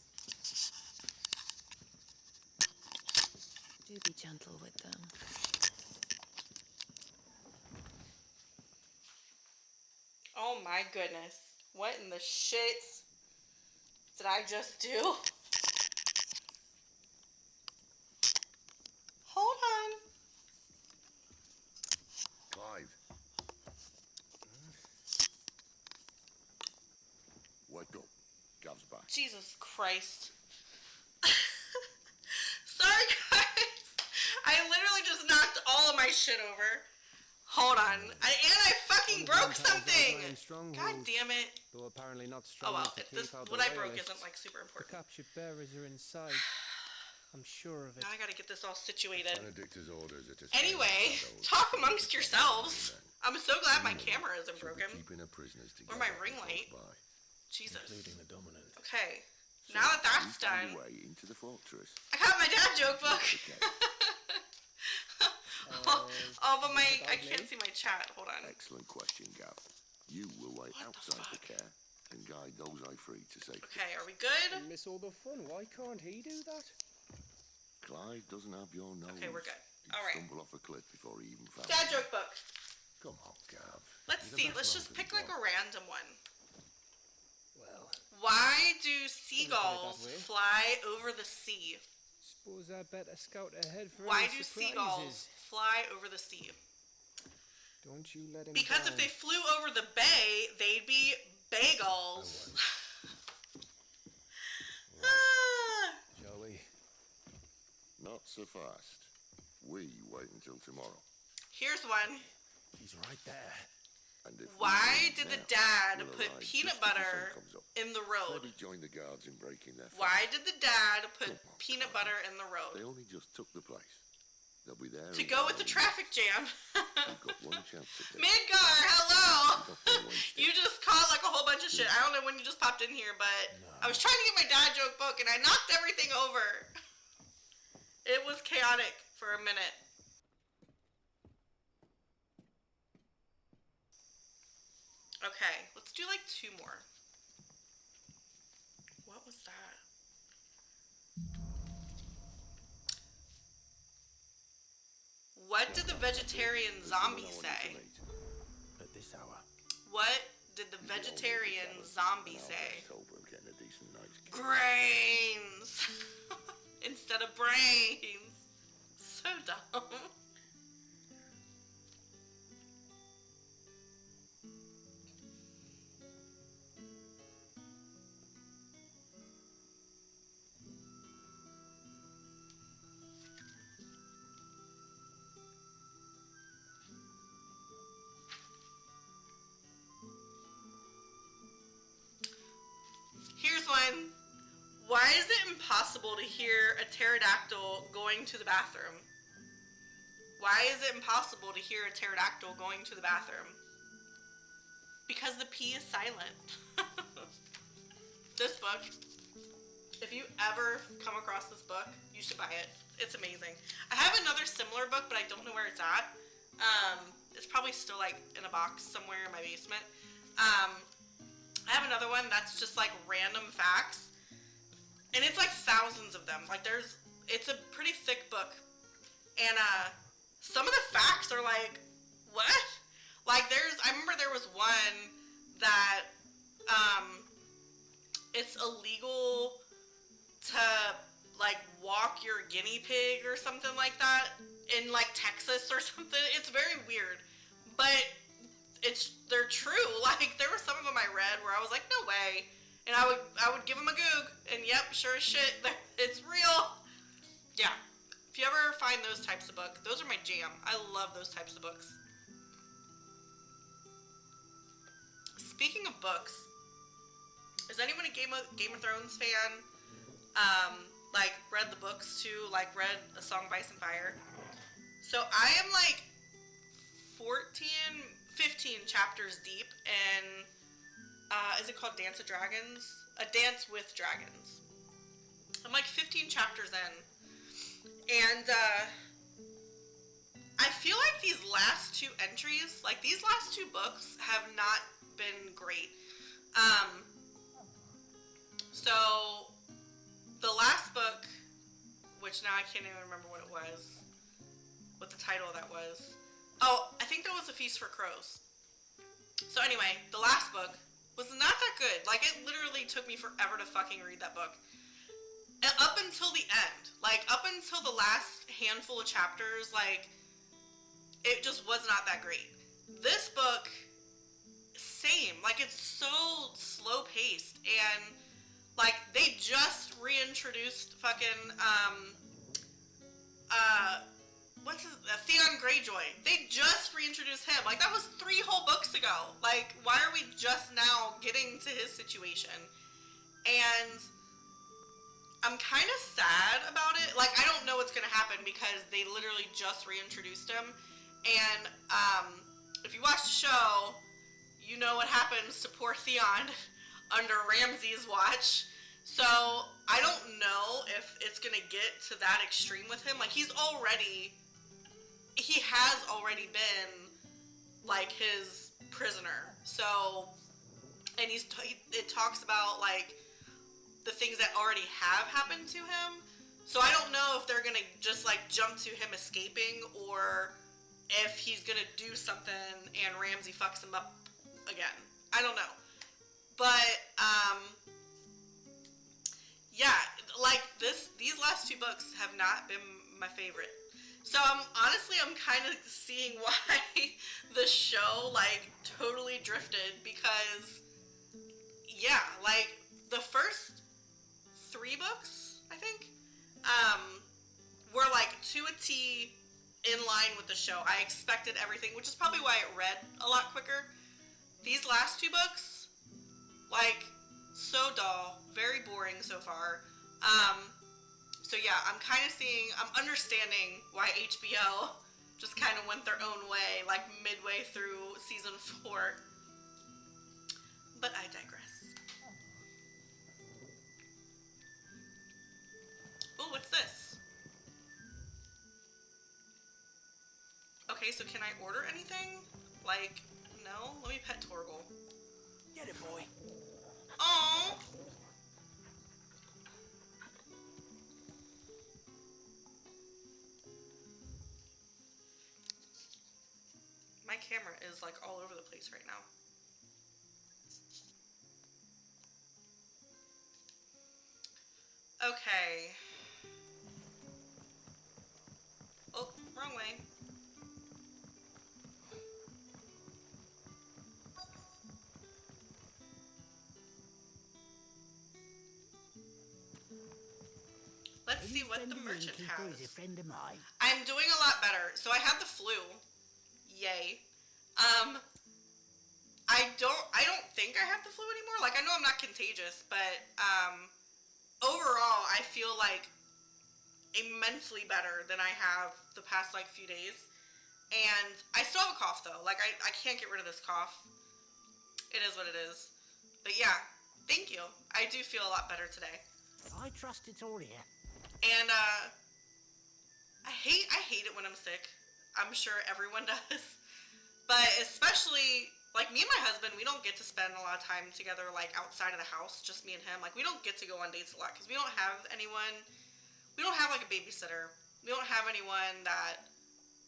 Do be gentle with them. Oh my goodness. What in the shit did I just do? Hold on. Clive. Wake up. Gav's back. Jesus Christ. Sorry, guys. I literally just knocked all of my shit over. Hold on. I fucking broke something. God damn it. Though apparently not strong Oh well, enough to keep out what the I broke royalists. isn't like super important. The captured bearers are inside. I'm sure of it. Now I gotta get this all situated. Benedicta's orders are to Anyway, talk amongst yourselves. I'm so glad my camera isn't broken. Keeping her prisoners together. Or my ring light. Jesus. Including the dominant. Okay. Now that that's done, Way into the fortress. I got my dad joke book. But I can't see my chat. Hold on. Excellent question, Gav. You will wait outside the care and guide those I free to safety. Okay, are we good? Miss all the fun. Why can't he do that? Clive doesn't have your nose. Okay, we're good. He'd All right. stumble off a cliff before he even found Dad you. joke book. Come on, Gav. Let's You're the see. best Let's man just for the pick like job. a random one. Well, Why do seagulls way. fly over the sea? suppose I better scout ahead for Why any do surprises. seagulls fly over the sea? Don't you let him Because down. if they flew over the bay, they'd be bagels. Shall we? Not so fast. We wait until tomorrow. Here's one. He's right there. And if we Why leave did the now, dad we'll put arrive peanut just as the sun butter comes up. in the road? Maybe join the guards in breaking their Why fast. did the dad put Come on, peanut Clive. butter in the They road? only just took the place. They'll be there. To in go with the hours. traffic jam. You've got one chance at this. Midgar, hello! You've got to waste it. You just caught like a whole bunch of shit. I don't know when you just popped in here, but I was trying to get my dad joke book and I knocked everything over. It was chaotic for a minute. Okay, let's do like 2 more. What was that? What did the vegetarian zombie say? At this hour. What did the vegetarian zombie say? Sober, getting a decent night's sleep. Grains! Instead of brains. So dumb. Here's one. Why is it impossible to hear a pterodactyl going to the bathroom? Why is it impossible to hear a pterodactyl going to the bathroom? Because the P is silent. This book, if you ever come across this book, you should buy it. It's amazing. I have another similar book, but I don't know where it's at. It's probably still like in a box somewhere in my basement. I have another one that's just like random facts, and it's like thousands of them. Like it's a pretty thick book, and some of the facts are like, what? Like I remember there was one that it's illegal to like walk your guinea pig or something like that in like Texas or something. It's very weird, but they're true. Like there were some of them I read where I was like, no way, and I would give them a goog, and yep, sure as shit, it's real. Yeah, if you ever find those types of books, those are my jam. I love those types of books. Speaking of books, is anyone a Game of Thrones fan? Like read the books too, like read A Song of Ice and Fire. So I am like 15 chapters deep in, is it called Dance of Dragons? A Dance with Dragons. I'm like 15 chapters in. And, I feel like these last two entries, like these last two books have not been great. So, the last book, which now I can't even remember what it was, what the title of that was. Oh, I think that was A Feast for Crows. So anyway, the last book was not that good. Like, it literally took me forever to fucking read that book. And up until the end. Like, up until the last handful of chapters, like, it just was not that great. This book, same. Like, it's so slow-paced, and like, they just reintroduced fucking, Theon Greyjoy. They just reintroduced him. Like, that was 3 whole books ago. Like, why are we just now getting to his situation? And I'm kind of sad about it. Like, I don't know what's gonna happen because they literally just reintroduced him. And, if you watch the show, you know what happens to poor Theon under Ramsay's watch. So, I don't know if it's gonna get to that extreme with him. Like, he has already been, like, his prisoner. So, and it talks about, like, the things that already have happened to him. So, I don't know if they're gonna just, like, jump to him escaping, or if he's gonna do something and Ramsay fucks him up again. I don't know. But, yeah, like, these last 2 books have not been my favorite. So, I'm kind of seeing why the show, like, totally drifted, because, yeah, like, the first 3 books, I think, were, like, to a T in line with the show. I expected everything, which is probably why it read a lot quicker. These last 2 books, like, so dull, very boring so far. So yeah, I'm understanding why HBO just kind of went their own way, like, midway through season 4. But I digress. Oh, what's this? Okay, so can I order anything? Like, no? Let me pet Torgal. Get it, boy. Aww. My camera is, like, all over the place right now. Okay. Oh, wrong way. Let's see what the merchant has. A friend of mine. I'm doing a lot better. So I had the flu. Yay. I don't think I have the flu anymore. Like, I know I'm not contagious, but overall, I feel like immensely better than I have the past like few days. And I still have a cough though. Like I can't get rid of this cough. It is what it is. But yeah, thank you. I do feel a lot better today. I trust it's all here. And I hate it when I'm sick. I'm sure everyone does. But especially like me and my husband, we don't get to spend a lot of time together like outside of the house, just me and him. Like we don't get to go on dates a lot cuz we don't have anyone. We don't have like a babysitter. We don't have anyone that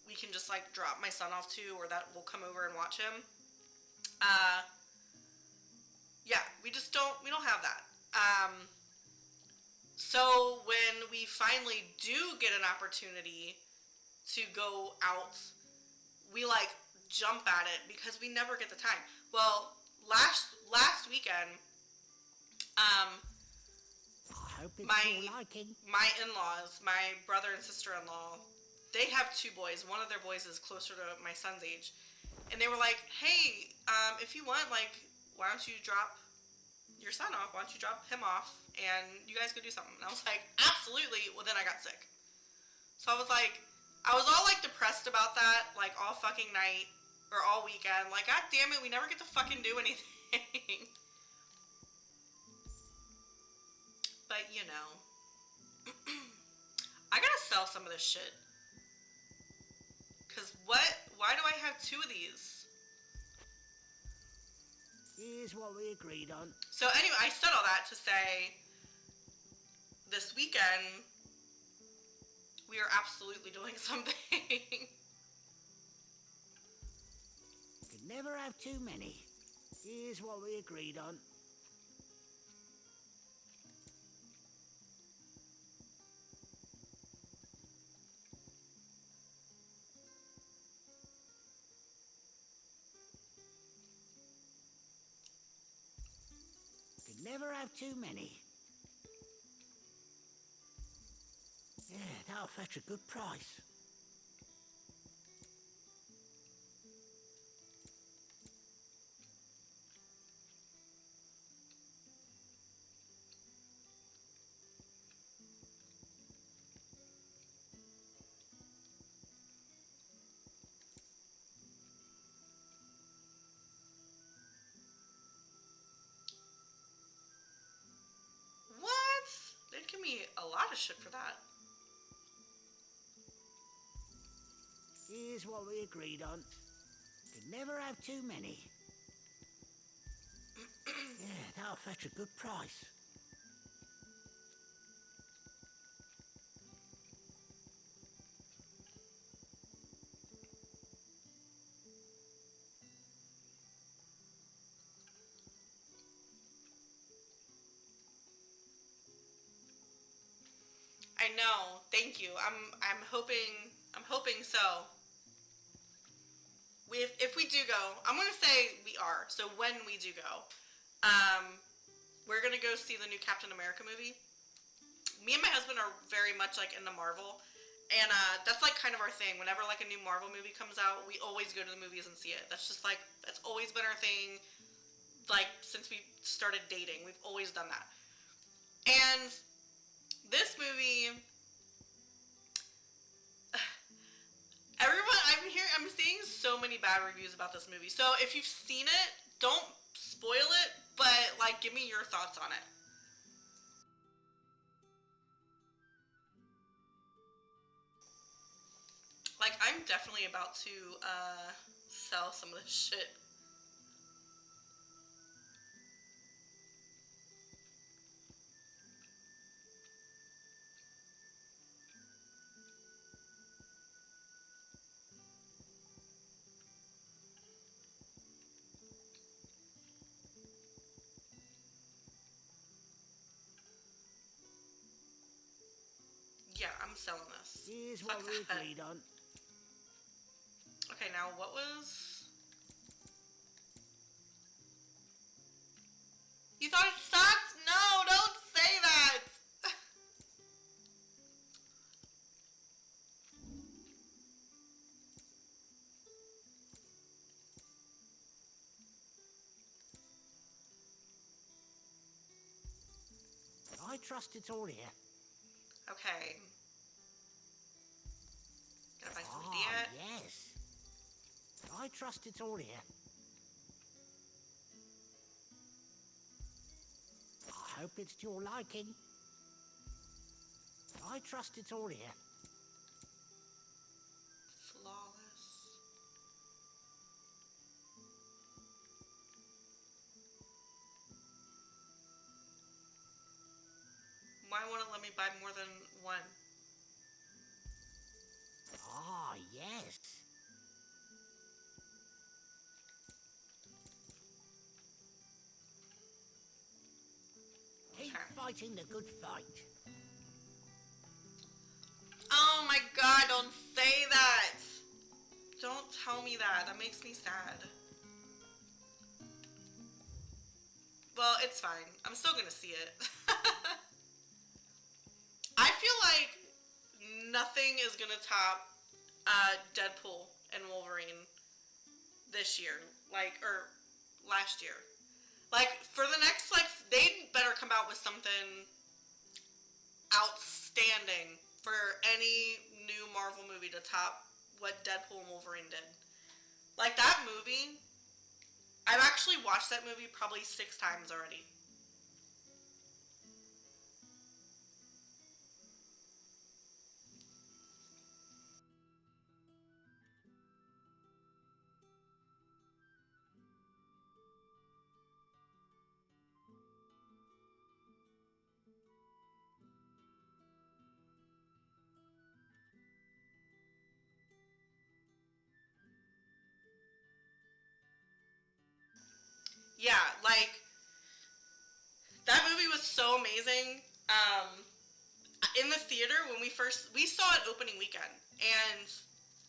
we can just like drop my son off to or that will come over and watch him. Yeah, we don't have that. So when we finally do get an opportunity to go out, we like jump at it because we never get the time. Well, last weekend, my in-laws, my brother and sister-in-law, they have two boys. One of their boys is closer to my son's age, and they were like, "Hey, if you want, like, why don't you drop your son off? Why don't you drop him off, and you guys go do something?" And I was like, "Absolutely." Well, then I got sick, so I was all like depressed about that, like all fucking night or all weekend. Like, god damn it, we never get to fucking do anything. But you know, I gotta sell some of this shit. Cause why do I have two of these? Here's what we agreed on. So anyway, I said all that to say, this weekend, we are absolutely doing something. Could never have too many. Here's what we agreed on. Could never have too many. Yeah, that'll fetch a good price. What? They'd give me a lot of shit for that. Here's what we agreed on. Could never have too many. Yeah, that'll fetch a good price. I know. Thank you. I'm hoping so. If we do go, I'm gonna say we are. So when we do go, we're gonna go see the new Captain America movie. Me and my husband are very much like into Marvel, and that's like kind of our thing. Whenever like a new Marvel movie comes out, we always go to the movies and see it. That's just like that's always been our thing. Like since we started dating, we've always done that. And this movie, everyone, I'm seeing so many bad reviews about this movie. So if you've seen it, don't spoil it, but like give me your thoughts on it. Like I'm definitely about to sell some of this shit. Yeah, I'm selling this. Here's Fuck what we that. agreed on. Okay, now what was... You thought it sucked? No, don't say that! I trust it's all here. Okay. Gotta find some idiot. Yes. I trust it's all here. I hope it's to your liking. I trust it's all here. Flawless. Why won't it let me buy more than one? Ah, yes. Keep fighting the good fight. Oh my god, don't say that! Don't tell me that. That makes me sad. Well, it's fine. I'm still gonna see it. I feel like nothing is gonna top Deadpool and Wolverine this year. Or last year. For the next, they better come out with something outstanding for any new Marvel movie to top what Deadpool and Wolverine did. That movie, I've actually watched that movie probably 6 times already. Yeah, that movie was so amazing. In the theater, when we saw it opening weekend, and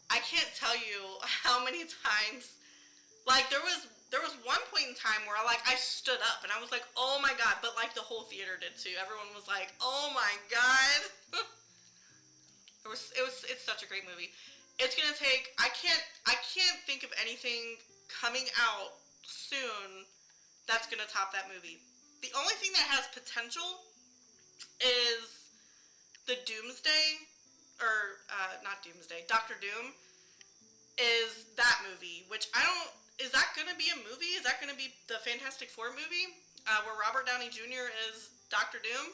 I can't tell you how many times, there was one point in time where I stood up and I was like, oh my god, but the whole theater did too. Everyone was like, oh my god. It's such a great movie. It's gonna take, I can't think of anything coming out soon that's gonna top that movie. The only thing that has potential is the Doomsday, or not Doomsday, Doctor Doom, is that movie, which is that gonna be a movie? Is that gonna be the Fantastic Four movie, where Robert Downey Jr. is Doctor Doom?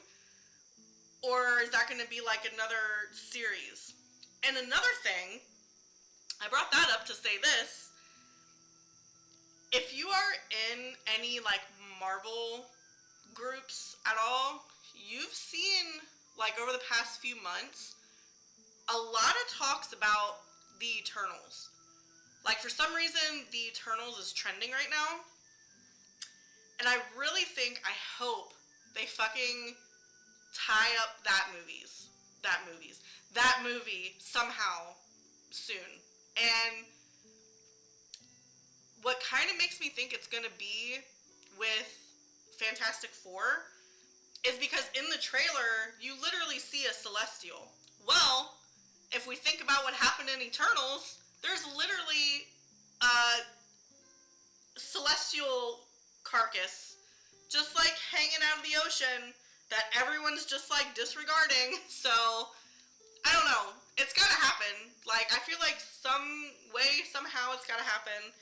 Or is that gonna be another series? And another thing, I brought that up to say this, if you are in any Marvel groups at all, you've seen over the past few months a lot of talks about the Eternals. For some reason the Eternals is trending right now, and I really think, I hope they fucking tie up that movie somehow soon. And what kind of makes me think it's gonna be with Fantastic Four is because in the trailer, you literally see a Celestial. Well, if we think about what happened in Eternals, there's literally a Celestial carcass just hanging out of the ocean that everyone's just disregarding. So, I don't know. It's gotta happen. I feel some way, somehow it's gotta happen.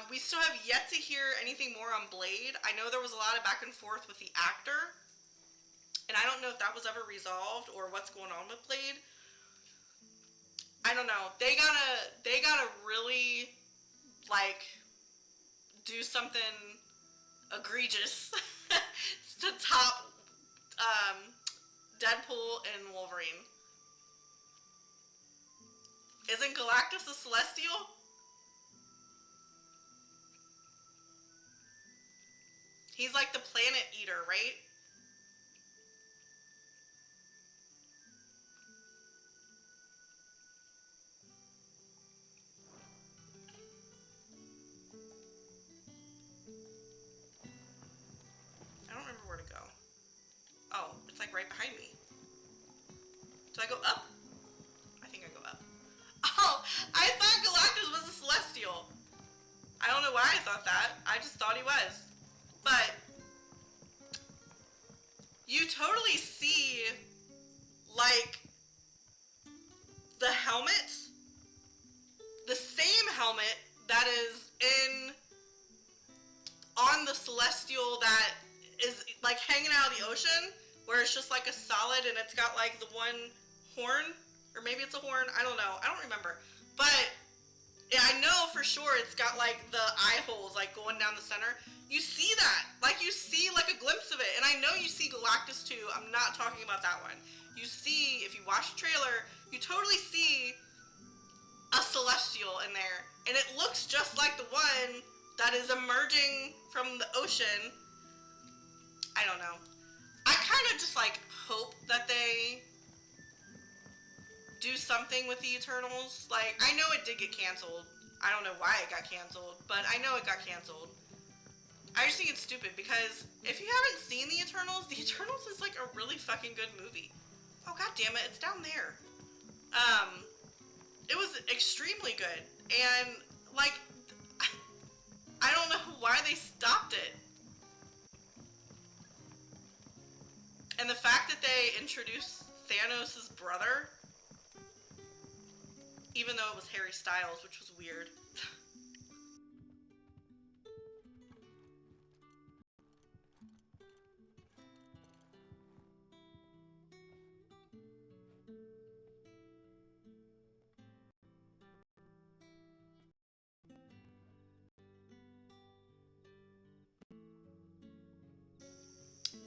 We still have yet to hear anything more on Blade. I know there was a lot of back and forth with the actor, and I don't know if that was ever resolved or what's going on with Blade. I don't know. They gotta really do something egregious to top Deadpool and Wolverine. Isn't Galactus a Celestial? He's the planet eater, right? I don't remember where to go. Oh, it's right behind me. Do I go up? I think I go up. Oh, I thought Galactus was a Celestial. I don't know why I thought that. I just thought he was. But you totally see, like, the helmet, the same helmet that is on the Celestial that is, like, hanging out of the ocean, where it's just, like, a solid and it's got, like, the one horn, or maybe it's a horn, I don't know, I don't remember, but yeah, I know for sure it's got, like, the eye holes, like, going down the center. You see that. Like, you see, like, a glimpse of it. And I know you see Galactus too. I'm not talking about that one. You see, if you watch the trailer, you totally see a Celestial in there. And it looks just like the one that is emerging from the ocean. I don't know. I kind of just, like, hope that they do something with the Eternals. Like, I know it did get canceled. I don't know why it got canceled, but I know it got canceled. I just think it's stupid because if you haven't seen the Eternals is like a really fucking good movie. Oh, god damn it, it's down there. It was extremely good, and like, I don't know why they stopped it. And the fact that they introduced Thanos' brother, even though it was Harry Styles, which was weird.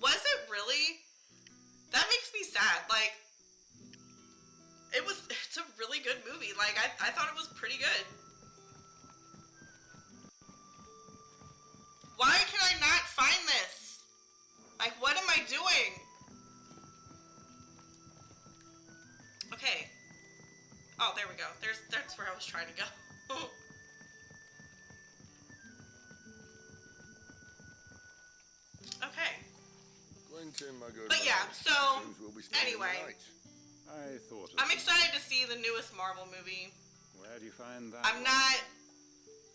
Was it really? That makes me sad. Like, it's a really good movie. Like, I thought it was pretty good. Why can I not find this? Like, what am I doing? Okay. Oh, there we go. That's where I was trying to go. Okay. But yeah, so, anyway. I'm excited to see the newest Marvel movie. Where do you find that? I'm not...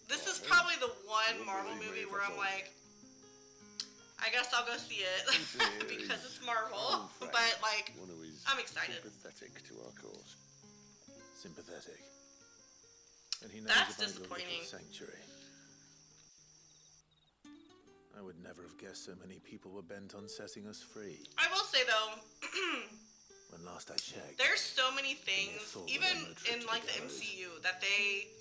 This is probably the one Marvel movie where I'm like, I guess I'll go see it because it's Marvel. But, like, I'm excited. Sympathetic to our cause. Sympathetic. And he knows That's about disappointing. Your little sanctuary. I would never have guessed so many people were bent on setting us free. I will say, though, when last I checked, there's so many things, even in, like, the MCU, that they...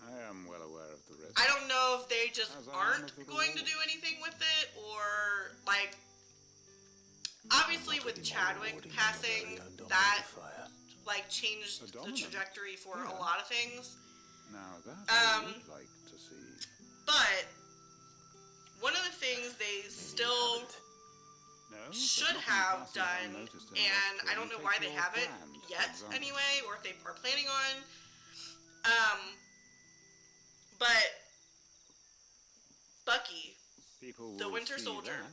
I am well aware of the risk. I don't know if they just aren't going to do anything with it, or, like... Obviously, with Chadwick passing, that, like, changed the trajectory for a lot of things. Now that I would like to see. But... one of the things they still should have done, and I don't know why they haven't yet anyway, or if they are planning on, but Bucky, the Winter Soldier,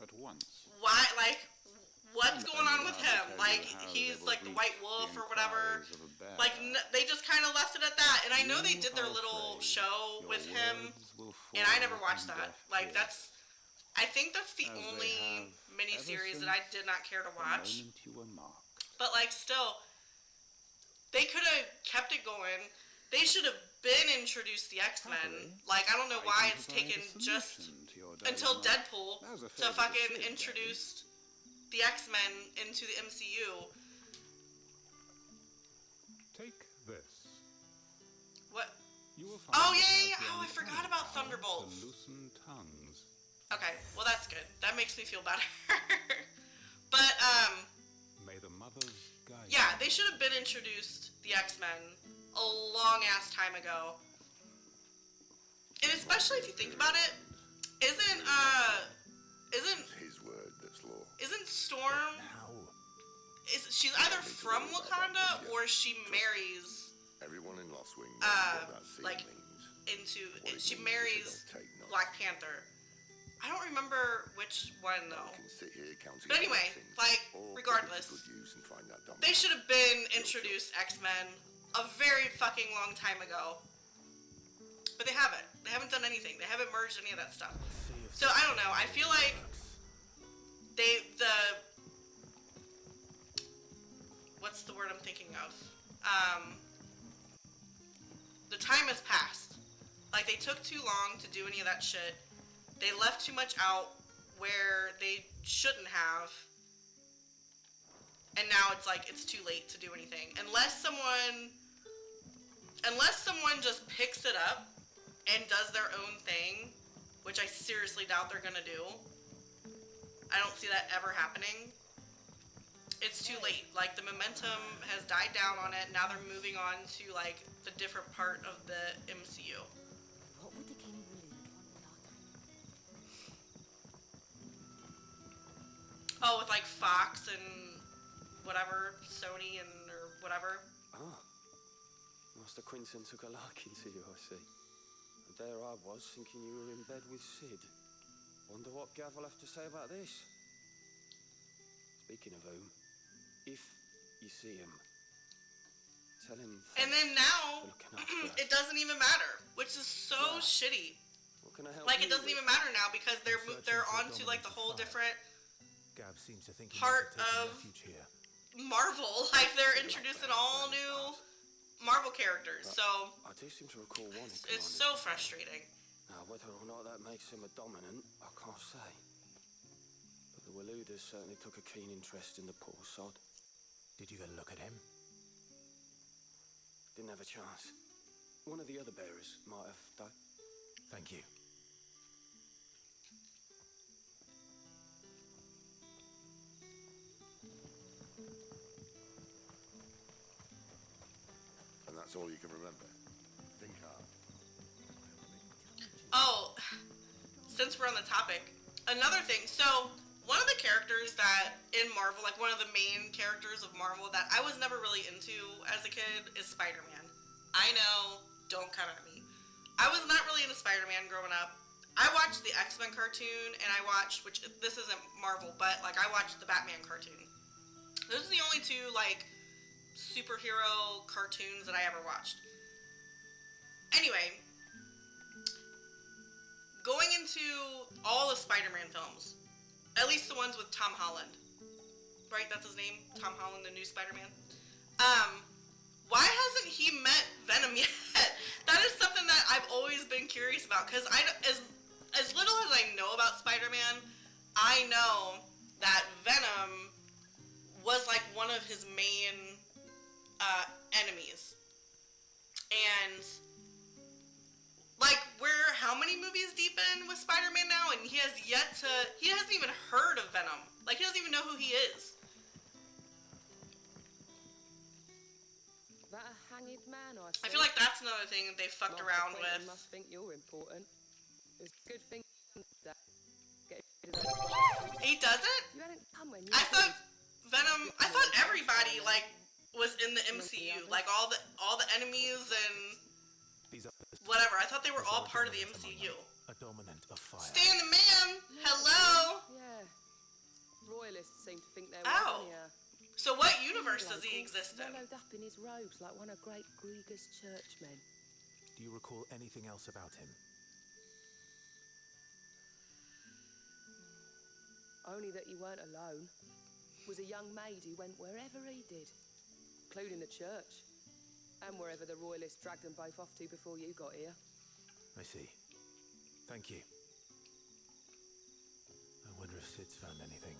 at once. Why, like, what's going on with him? Like, he's like the White Wolf or whatever. Like, they just kind of left it at that. And I know they did their little show with him, and I never watched that. Like, that's, I think that's the only miniseries that I did not care to watch. But, like, still, they could have kept it going. They should have been introduced the X-Men. Like, I don't know why it's taken just until Deadpool to fucking introduce the X-Men into the MCU. Take this. What? You will find oh yeah. Oh, I forgot about Thunderbolts. Loosen tongues. Okay, well that's good. That makes me feel better. But May the mothers guide yeah, they should have been introduced the X-Men a long ass time ago. And especially if you think about it, isn't his word that's law. Isn't Storm? She's either from Wakanda or she marries. Everyone in Lost Wing knows what that scene like means. She marries Black Panther. I don't remember which one though. But anyway, like regardless, they should have been introduced X-Men a very fucking long time ago. But they haven't. They haven't done anything. They haven't merged any of that stuff. So I don't know. I feel like what's the word I'm thinking of? The time has passed. Like, they took too long to do any of that shit. They left too much out where they shouldn't have. And now it's like, it's too late to do anything. Unless someone just picks it up and does their own thing, which I seriously doubt they're gonna do. I don't see that ever happening. It's too late. Like, the momentum has died down on it. Now they're moving on to, like, the different part of the MCU. What would the king believe on Oh, with, like, Fox and whatever, Sony and, or whatever. Ah. Master Quinton took a liking to you, I see. And there I was, thinking you were in bed with Sid. Wonder what Gav will have to say about this. Speaking of whom, if you see him, tell him. And then now, it doesn't even matter, which is so shitty. What can I help like, you it doesn't with? even matter now because they're on to, like, the whole different Gav seems to think part of Marvel. Like, they're introducing all new Marvel characters, so I do seem to recall one. it's so frustrating. Now, whether or not that makes him a dominant, I can't say. But the Waluders certainly took a keen interest in the poor sod. Did you get a look at him? Didn't have a chance. One of the other bearers might have, though. Thank you. And that's all you can remember. Think hard. Oh, since we're on the topic, another thing. So, one of the characters that in Marvel, like one of the main characters of Marvel that I was never really into as a kid is Spider-Man. I know, don't come at me. I was not really into Spider-Man growing up. I watched the X-Men cartoon, and I watched, which this isn't Marvel, but like I watched the Batman cartoon. Those are the only two like superhero cartoons that I ever watched. Anyway, going into all the Spider-Man films, at least the ones with Tom Holland, right? That's his name, Tom Holland, the new Spider-Man. Why hasn't he met Venom yet? That is something that I've always been curious about, because as little as I know about Spider-Man, I know that Venom was like one of his main enemies. And like, we're how many movies deep in with Spider-Man now, and he hasn't even heard of Venom. Like, he doesn't even know who he is. That a hanged man, I feel like that's another thing that they fucked around with. Must think you're important. It's a good thing that he doesn't? You hadn't come when you I thought Venom, I thought everybody like was in the MCU, like all the enemies and whatever. I thought they were all part of the MCU. A dominant of fire. Stan the Man! Hello! Yeah. Royalists seem to think they're Ow. one here. So what universe does he exist in? Swallowed up in his robes like one of great Grieger's churchmen. Do you recall anything else about him? Only that he weren't alone. Was a young maid who went wherever he did, including the church, and wherever the royalists dragged them both off to before you got here. I see. Thank you. I wonder if Sid's found anything.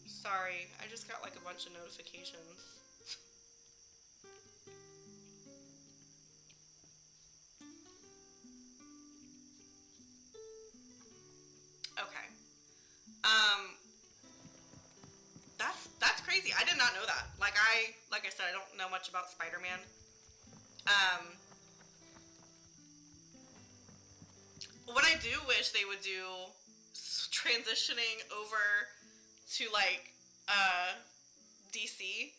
Sorry, I just got like a bunch of notifications. Okay. That's crazy. I did not know that. Like I said, I don't know much about Spider-Man. What I do wish they would do transitioning over to like DC.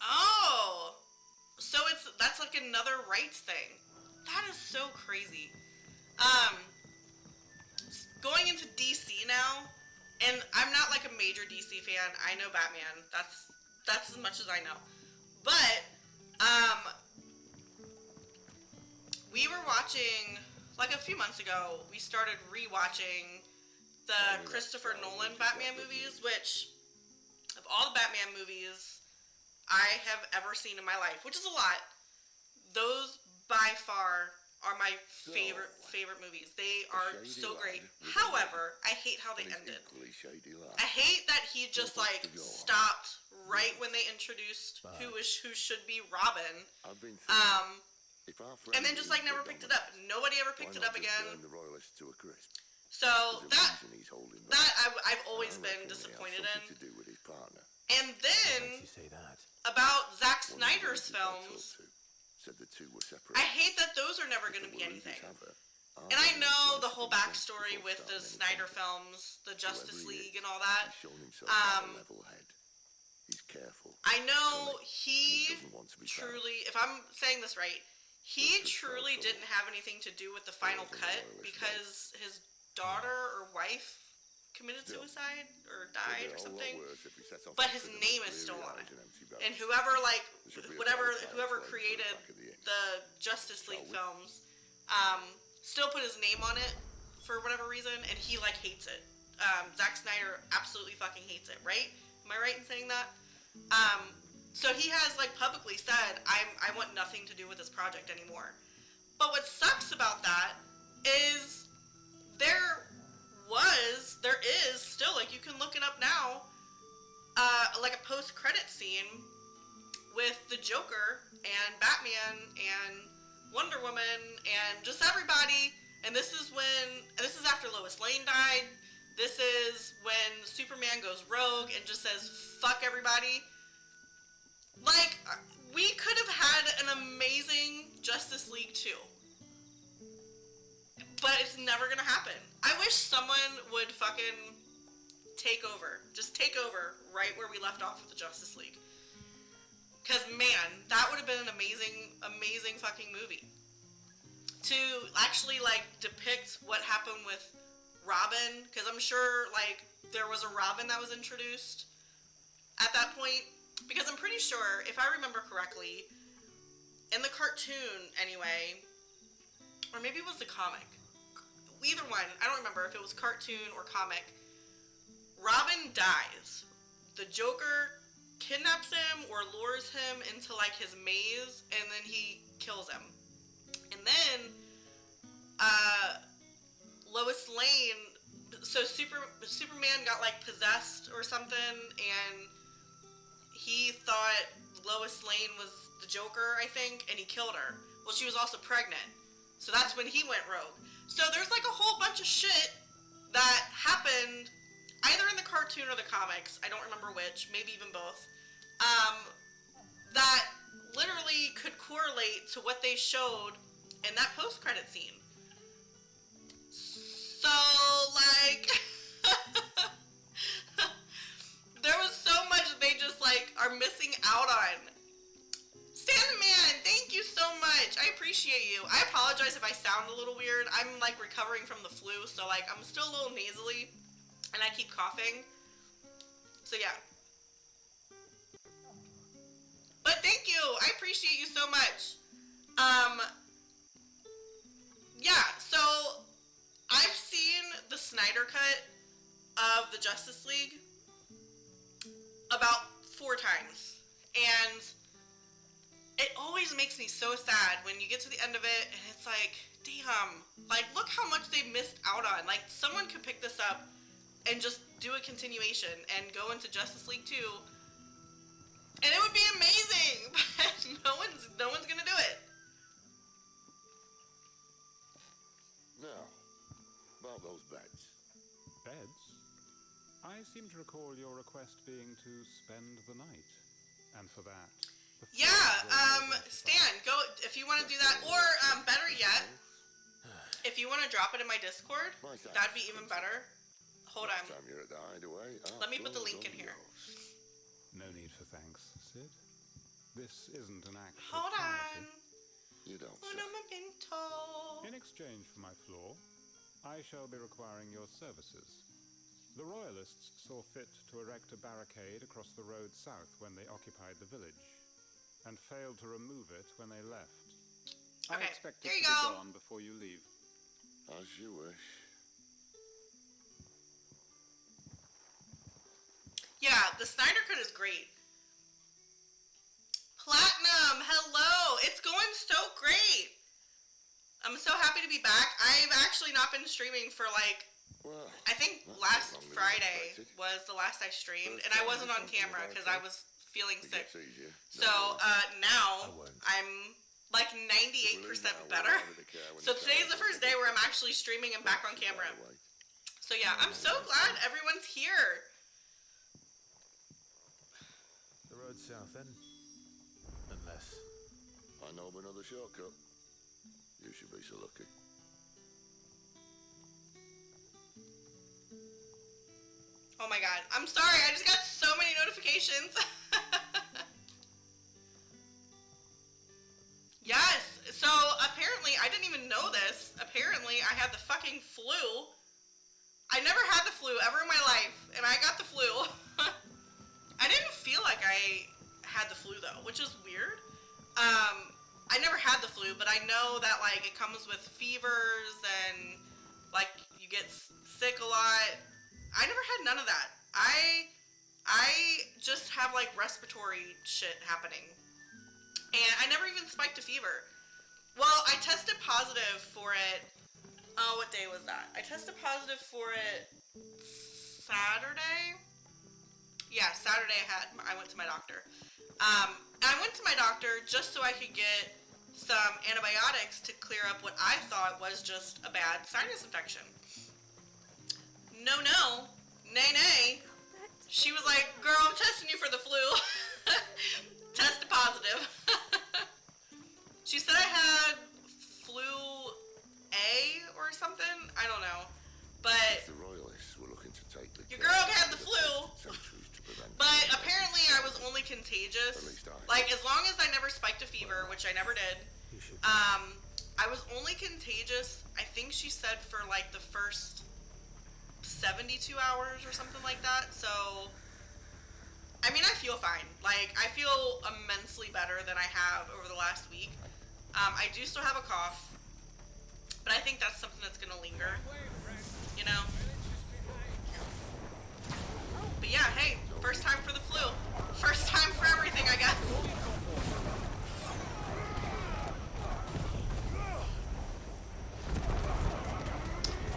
Oh, so that's like another rights thing. That is so crazy. Going into DC now, And I'm not like a major DC fan. I know Batman. That's as much as I know. But we were watching like a few months ago. We started rewatching the Christopher Nolan Batman movies, which of all the Batman movies I have ever seen in my life, which is a lot, those by far are my favorite movies. They are so great. However, I hate how they ended. I hate that he just like stopped right when they introduced who should be Robin. And then just like never picked it up. Nobody ever picked it up again. So that I've always been disappointed in. And then about Zack Snyder's films, I hate that those are never going to be anything. And I know the whole backstory with the Snyder films, the Justice League and all that. I know he truly, if I'm saying this right, he truly didn't have anything to do with the final cut because his daughter or wife committed suicide or died or something, but his name is still on it. And whoever created the Justice League films still put his name on it for whatever reason, and he like hates it. Zack Snyder absolutely fucking hates it, right? Am I right in saying that? So he has like publicly said, I want nothing to do with this project anymore. But what sucks about that is there is still, like, you can look it up now, like a post-credit scene with the Joker and Batman and Wonder Woman and just everybody. And this is after Lois Lane died. This is when Superman goes rogue and just says, fuck everybody. Like, we could have had an amazing Justice League 2. But it's never gonna happen. I wish someone would fucking take over. Just take over right where we left off with the Justice League. Because, man, that would have been an amazing fucking movie. To actually, like, depict what happened with Robin. Because I'm sure, like, there was a Robin that was introduced at that point. Because I'm pretty sure, if I remember correctly, in the cartoon, anyway, or maybe it was the comic, either one, I don't remember if it was cartoon or comic, Robin dies. The Joker kidnaps him or lures him into like his maze, and then he kills him. And then Lois Lane, so Superman got like possessed or something, and he thought Lois Lane was the Joker, I think, and he killed her. Well, she was also pregnant, so that's when he went rogue. So there's like a whole bunch of shit that happened either in the cartoon or the comics, I don't remember which, maybe even both, that literally could correlate to what they showed in that post-credit scene. So, like, there was so much they just, like, are missing out on. Sandman, thank you so much. I appreciate you. I apologize if I sound a little weird. I'm, like, recovering from the flu, so, like, I'm still a little nasally, and I keep coughing. So, yeah. But thank you. I appreciate you so much. Yeah, so I've seen the Snyder Cut of the Justice League about 4 times. And it always makes me so sad when you get to the end of it and it's like, damn, like, look how much they missed out on. Like, someone could pick this up and just do a continuation and go into Justice League 2, and it would be amazing, but no one's gonna do it. Now, about those beds. Beds? I seem to recall your request being to spend the night. And for that... Stan, go, if you want to do that, or, better yet, if you want to drop it in my Discord, that'd be even better. Hold on. Let me put the link in here. No need for thanks, Sid. This isn't an act Hold of on. You don't Una momento. In exchange for my floor, I shall be requiring your services. The Royalists saw fit to erect a barricade across the road south when they occupied the village, and failed to remove it when they left. I Okay, expect there it you to go. be gone before you leave. As you wish. Yeah, the Snyder Cut is great. Platinum, hello! It's going so great! I'm so happy to be back. I've actually not been streaming for like, Well, I think last Friday was the last I streamed, and I wasn't on camera because I was feeling sick. So now I'm like 98% better. So today's the first day where I'm actually streaming and back on camera. So yeah, I'm so glad everyone's here. The road south then? Unless... I know of another shortcut. You should be so lucky. Oh my god, I'm sorry, I just got so many notifications. Yes, so apparently, I didn't even know this. Apparently, I had the fucking flu. I never had the flu ever in my life, and I got the flu. I didn't feel like I had the flu though, which is weird. I never had the flu, but I know that like it comes with fevers and like you get sick a lot. I never had none of that. I just have like respiratory shit happening. And I never even spiked a fever. Well, I tested positive for it. Oh, what day was that? I tested positive for it Saturday. Yeah, Saturday I went to my doctor. I went to my doctor just so I could get some antibiotics to clear up what I thought was just a bad sinus infection. No, nay. She was like, girl, I'm testing you for the flu. Tested positive. She said I had flu A or something. I don't know. But The Royalists were looking to take the your girl had the flu. But apparently I was only contagious. Like, as long as I never spiked a fever, which I never did. I was only contagious, I think she said, for like the first 72 hours or something like that. So, I mean, I feel fine. Like, I feel immensely better than I have over the last week. I do still have a cough, but I think that's something that's gonna linger, you know? But yeah, hey, first time for the flu. First time for everything, I guess.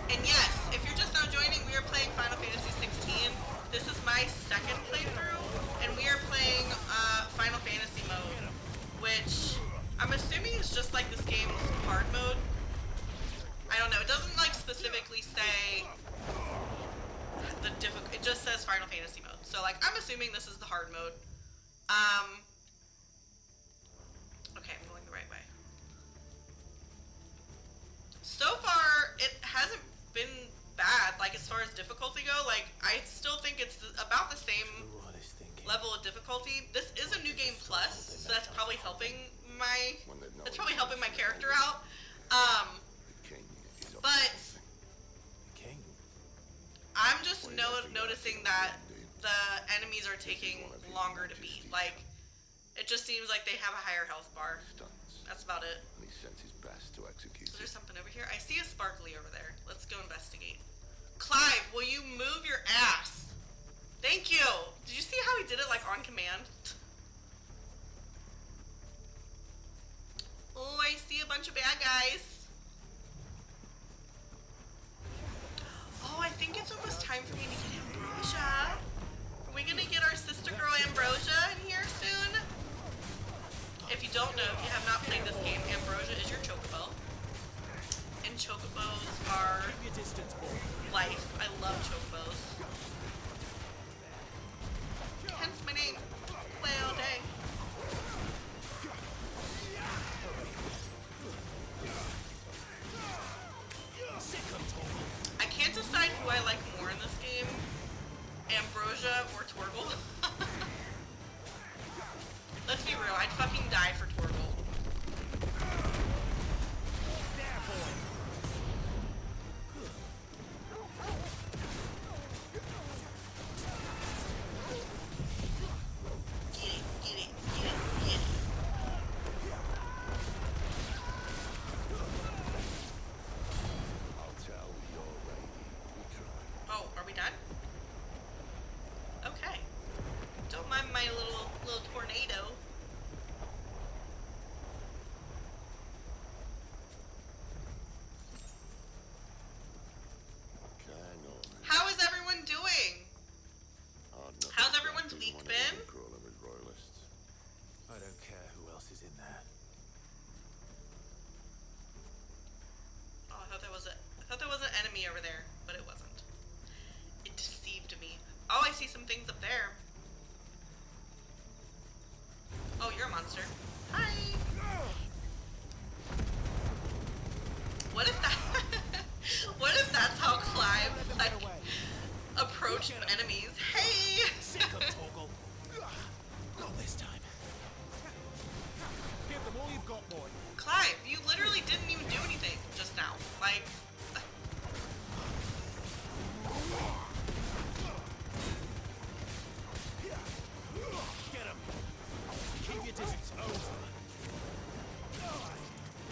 And yes, if you're just now joining, we are playing Final Fantasy 16. This is my second playthrough, and we are playing Final Fantasy mode, which I'm assuming is just like this game's hard mode. I don't know, it doesn't like specifically say the difficult, it just says Final Fantasy mode. So like, I'm assuming this is the hard mode. Okay, I'm going the right way. So far, it hasn't been bad, like as far as difficulty go. Like, I still think it's about the same level of difficulty. This is a new game plus, so that's probably helping my character out. But I'm just noticing that the enemies are taking longer to beat. Like, it just seems like they have a higher health bar. That's about it. And he sent his best to execute Is there something over here? I see a sparkly over there. Let's go investigate. Clive, will you move your ass? Thank you. Did you see how he did it like on command? Oh, I see a bunch of bad guys. Oh, I think it's almost time for me to get Ambrosia. Are we gonna get our sister girl Ambrosia in here soon? If you don't know, if you have not played this game, Ambrosia is your chocobo. And chocobos are life. I love chocobos. Hence my name. Play all day.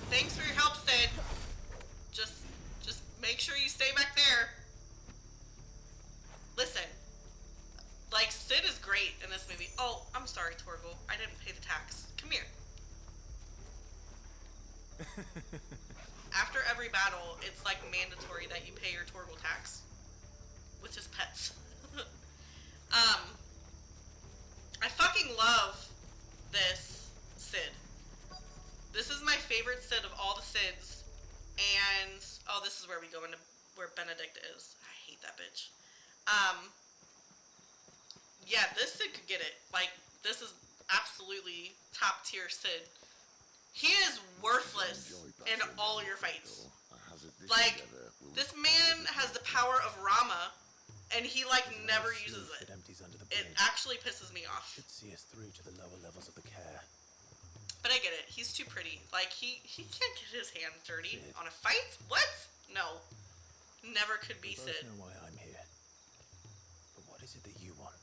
Thanks for your help, Sid. Just make sure you stay back there. Listen, like, Sid is great in this movie. Oh, I'm sorry, Torgal. I didn't pay the tax. Come here. After every battle, it's like mandatory that you pay your Torgal tax with his pets. I fucking love this Sid. This is my favorite Sid of all the Sids. And oh, this is where we go into where Benedict is. I hate that bitch. Yeah, this Sid could get it. Like, this is absolutely top tier Sid. He is worthless in all your fights. Like, this man has the power of Rama, and he, like, never uses it. It actually pisses me off. Should see us through to the lower levels of the care. But I get it. He's too pretty. Like, he can't get his hands dirty on a fight? What? No. Never could be Sid. I know why I'm here. But what is it that you want?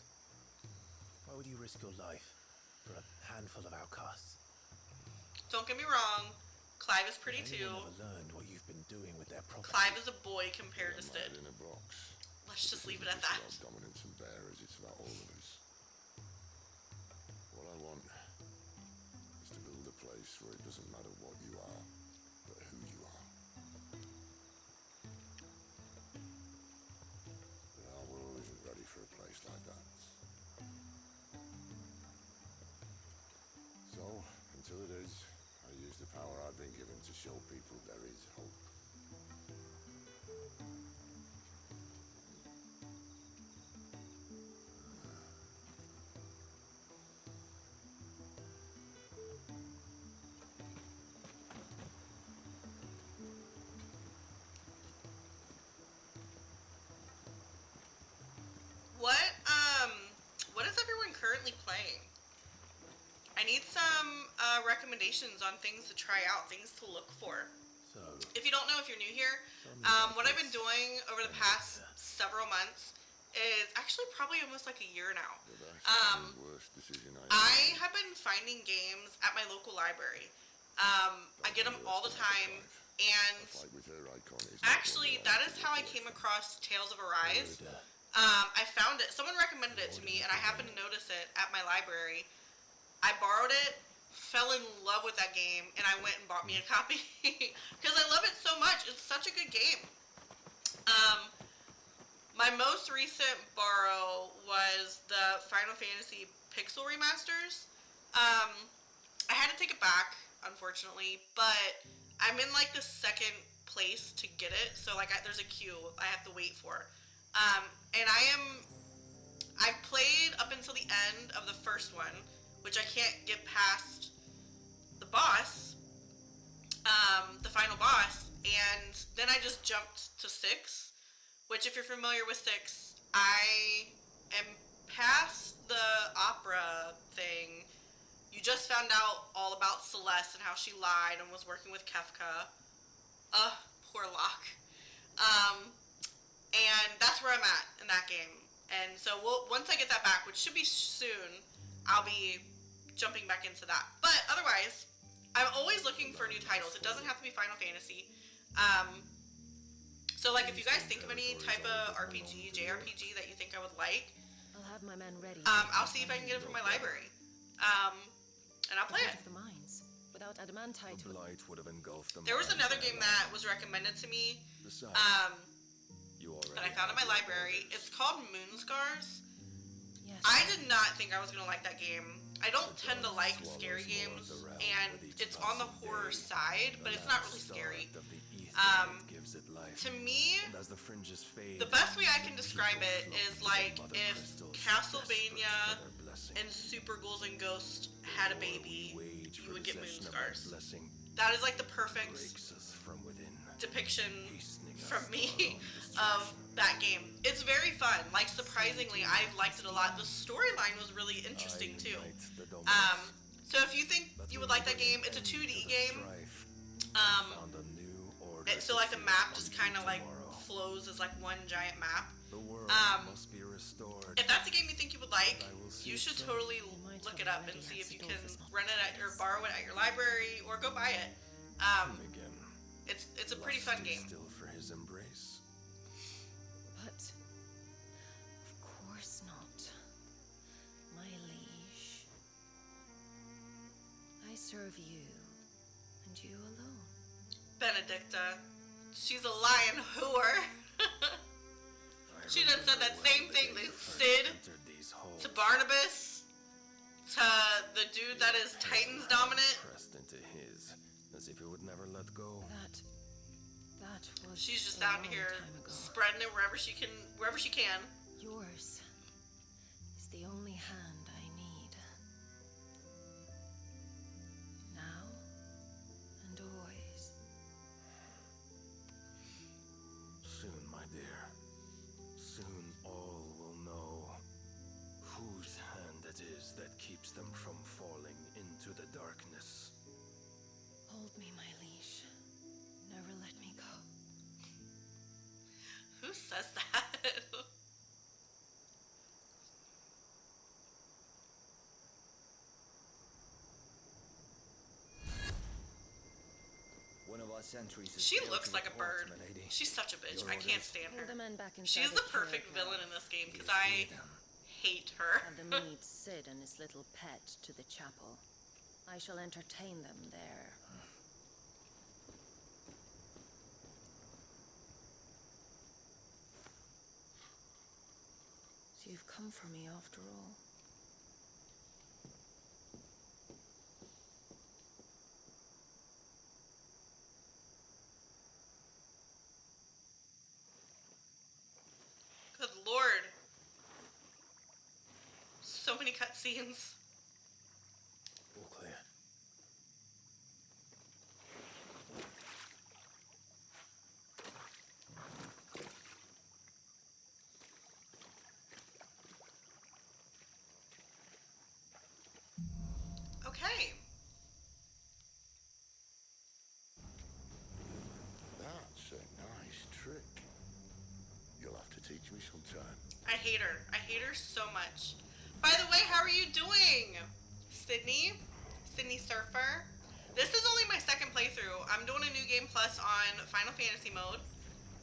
Why would you risk your life for a handful of outcasts? Don't get me wrong. Clive is pretty too. Never learned what you've been doing with their property. Clive is a boy compared to Sid. In a box. Let's just leave it at that. It's about dominance and bearers. It's about all of us. What I want is to build a place where it doesn't matter what you are, but who you are. But our world isn't ready for a place like that. So, until it is, I use the power I've been given to show people there is hope. What is everyone currently playing? I need some recommendations on things to try out, things to look for. So, if you don't know, if you're new here, what I've been doing over the past several months is actually probably almost like a year now. I have been finding games at my local library. I get them all the time, and actually, that is how I came across Tales of Arise. I found it. Someone recommended it to me, and I happened to notice it at my library. I borrowed it, fell in love with that game, and I went and bought me a copy because I love it so much. It's such a good game. My most recent borrow was the Final Fantasy Pixel Remasters. I had to take it back, unfortunately, but I'm in like the second place to get it, so like there's a queue I have to wait for. And I've played up until the end of the first one, which I can't get past the boss, the final boss, and then I just jumped to 6, which if you're familiar with 6, I am past the opera thing. You just found out all about Celeste and how she lied and was working with Kefka. Poor Locke. And that's where I'm at in that game. And so once I get that back, which should be soon, I'll be jumping back into that. But otherwise, I'm always looking for new titles. It doesn't have to be Final Fantasy. So like if you guys think of any type of RPG, JRPG that you think I would like, I'll have my men ready. I'll see if I can get it from my library. And I'll play it. The mines. Without adamantite. The blight would have engulfed them. There was another game that was recommended to me. That I found in my library. It's called Moonscars. Yes. I did not think I was gonna like that game. I don't tend to like scary games, and it's on the horror side, but it's not really scary. To me, the best way I can describe it is like if Castlevania and Super Ghouls and Ghosts had a baby, you would get Moonscars. That is like the perfect depiction from me of that game. It's very fun. Like, surprisingly, I liked it a lot. The storyline was really interesting too. So if you think you would like that game, it's a 2D game. So like the map just kind of like flows as like one giant map. If that's a game you think you would like, you should totally look it up and see if you can rent it at or borrow it at your library or go buy it. Again. It's a pretty fun game. Still for his embrace. But of course not, my liege. I serve you, and you alone. Benedicta. She's a lying whore. She done said that same thing to Sid, to Barnabas, to the dude that is Titans dominant. Pressed into his, as if it would never let go. That was. She's just a out long here time ago. spreading it wherever she can. Yours is the only hand I need. Now and always. Soon, my dear. Soon all will know whose hand it is that keeps them from falling into the darkness. Hold me, my liege. Never let me go. Who says that? One of our sentries is She failed looks to like a report, bird. my lady. She's such a bitch. Your I can't orders? stand her. Pull the men back inside She's the perfect Torgal. villain in this game because I hate her. Have them lead Sid and his little pet to the chapel. I shall entertain them there. So you've come for me after all. Good lord. So many cutscenes. All clear. Okay. That's a nice trick. You'll have to teach me sometime. I hate her. I hate her so much. By the way, how are you doing? Sydney? Sydney Surfer? This is only my second playthrough. I'm doing a New Game Plus on Final Fantasy mode.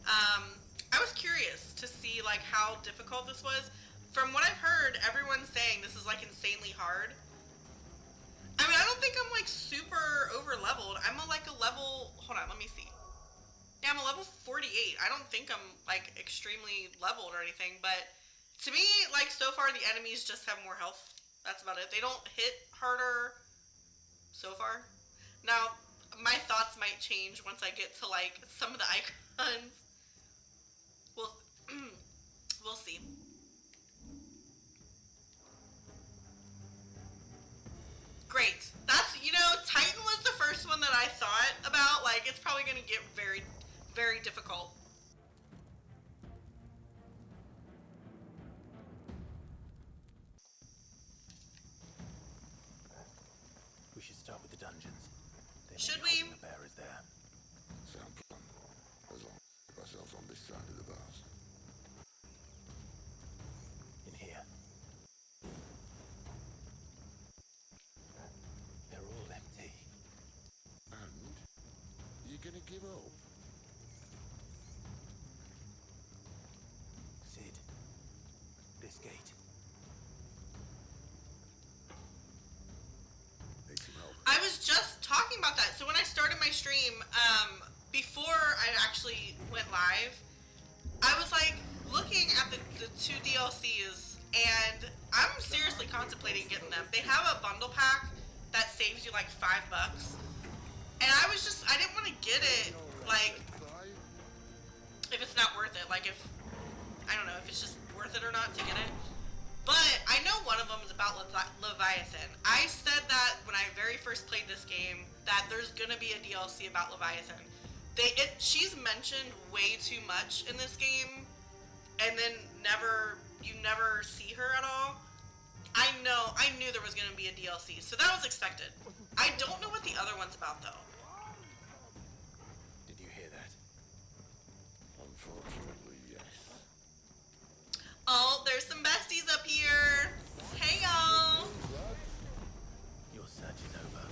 I was curious to see like how difficult this was. From what I've heard, everyone's saying this is like insanely hard. I mean, I don't think I'm like super over leveled. I'm a level, hold on, let me see. Yeah, I'm a level 48. I don't think I'm like extremely leveled or anything, but to me, like so far the enemies just have more health. That's about it. They don't hit harder so far. Now, my thoughts might change once I get to like some of the icons. We'll we'll see. Great. That's, Titan was the first one that I thought about. Like, it's probably going to get very, very difficult. We should start with the dungeons. Should we? The bear is there. Sound plan. As long as we keep ourselves on this side of the bars. In here. They're all empty. And you're gonna give up? Sid. This gate. Need some help. I was just talking about that. So when I started my stream, before I actually went live, I was like looking at the two DLCs, and I'm seriously contemplating getting them. They have a bundle pack that saves you like $5, and I didn't want to get it like if it's not worth it. Like if I don't know if it's just worth it or not to get it. But I know one of them is about Leviathan. I said that when I very first played this game that there's gonna be a DLC about Leviathan. She's mentioned way too much in this game, and then you never see her at all. I knew there was gonna be a DLC, so that was expected. I don't know what the other one's about though. Did you hear that? Unfortunately, yes. Oh, there's some besties up here. Hey y'all. Your search is over.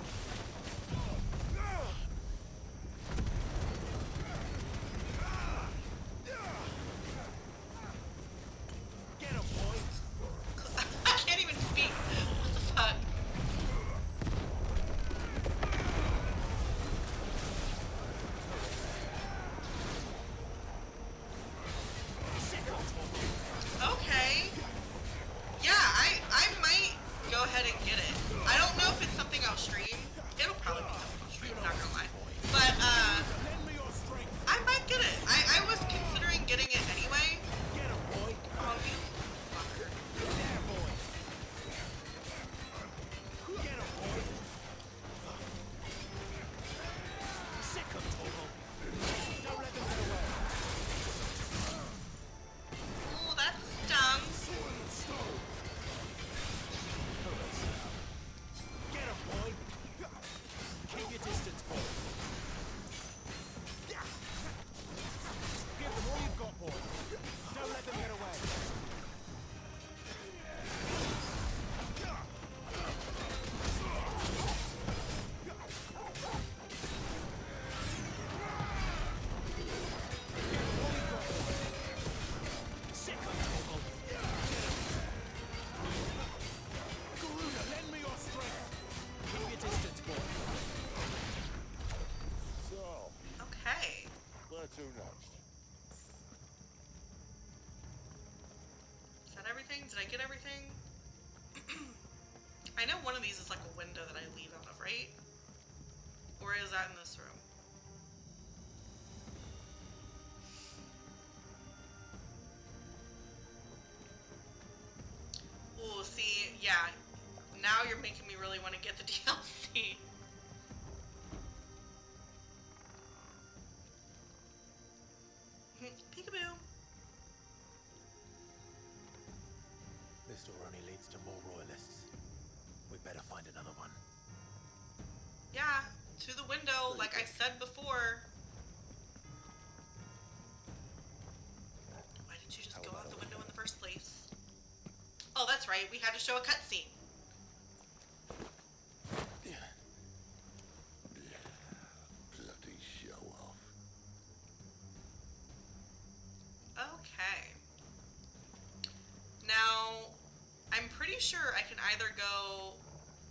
to next? Is that everything? Did I get everything? I know one of these is like a window that I leave out of, right? Or is that in this room? Ooh, see, yeah. Now you're making me really want to get the DLC. Peekaboo. This door only leads to more royalists. We better find another one. Yeah, to the window, like I said before. Why didn't you just go out the window in the first place? Oh, that's right. We had to show a cutscene. Bloody show off. Okay. Now, I'm pretty sure I can either go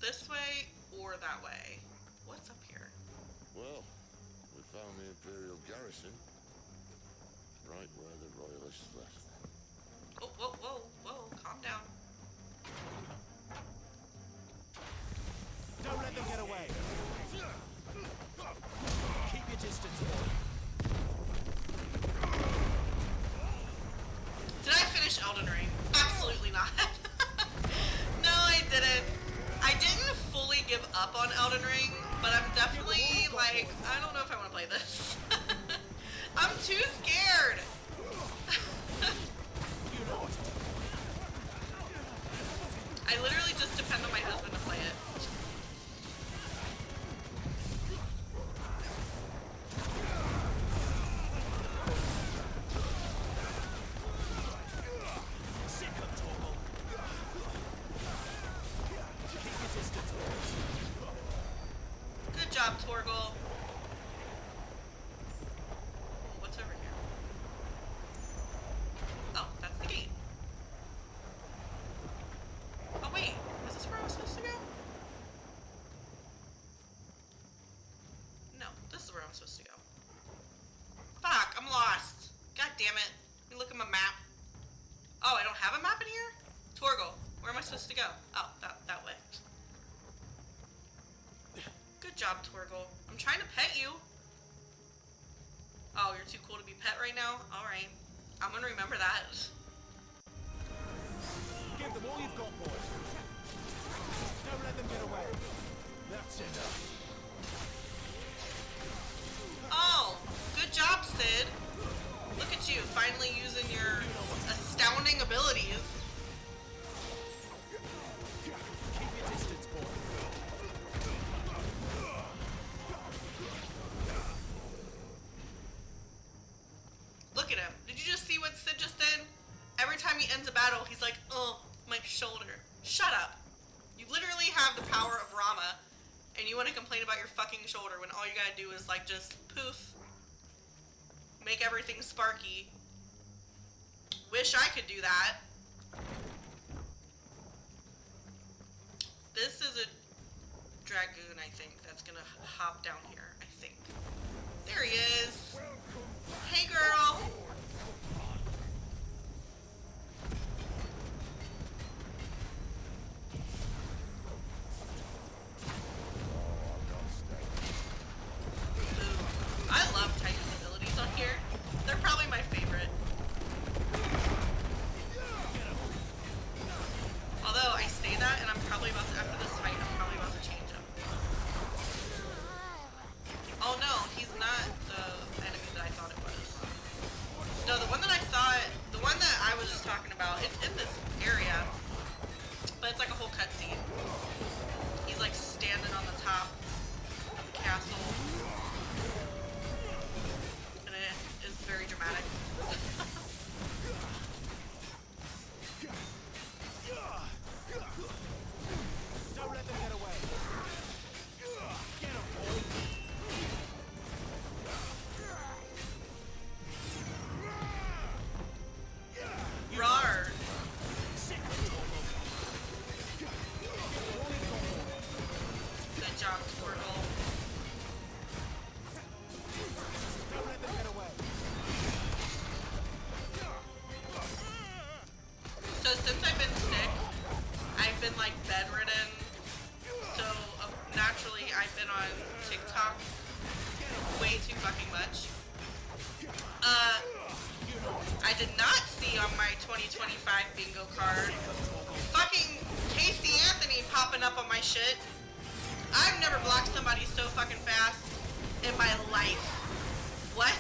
this way or that way. What's up here? Well, we found the Imperial garrison. Right where the Royalists left them. Oh, whoa, whoa, whoa, calm down. Don't let them get away. Keep your distance, boy. Did I finish Elden Ring? Absolutely not. No, I didn't. I didn't fully give up on Elden Ring, but I'm definitely like, I don't know if I want to play this. I'm too scared. I literally just depend on my husband to play it. Good job, Torgal. What's over here? Oh, that's the gate. Oh wait, is this where I was supposed to go? No, this is where I'm supposed to go. Fuck, I'm lost. God damn it. Let me look at my map. Oh, I don't have a map in here? Torgal, where am I supposed to go? Oh, that way. Good job, Torgal. I'm trying to pet you. Oh, you're too cool to be pet right now? Alright. I'm gonna remember that. Give them all you've got, boys. Don't let them get away. That's enough. Oh, good job, Sid. Look at you, finally using your astounding abilities. Keep your distance, boy. Look at him. Did you just see what Sid just did? Every time he ends a battle, he's like, oh, my shoulder. Shut up. You literally have the power of Rama, and you want to complain about your fucking shoulder when all you gotta do is, like, just poof. Make everything sparky. Wish I could do that. This is a dragoon, I think, that's gonna hop down here, I think. There he is. Hey, girl. I love Titan's abilities on here. They're probably my favorite. Although I say that, and I'm probably about to, after this fight, I'm probably about to change him. Oh no, he's not the fucking much. I did not see on my 2025 bingo card fucking Casey Anthony popping up on my shit. I've never blocked somebody so fucking fast in my life. What?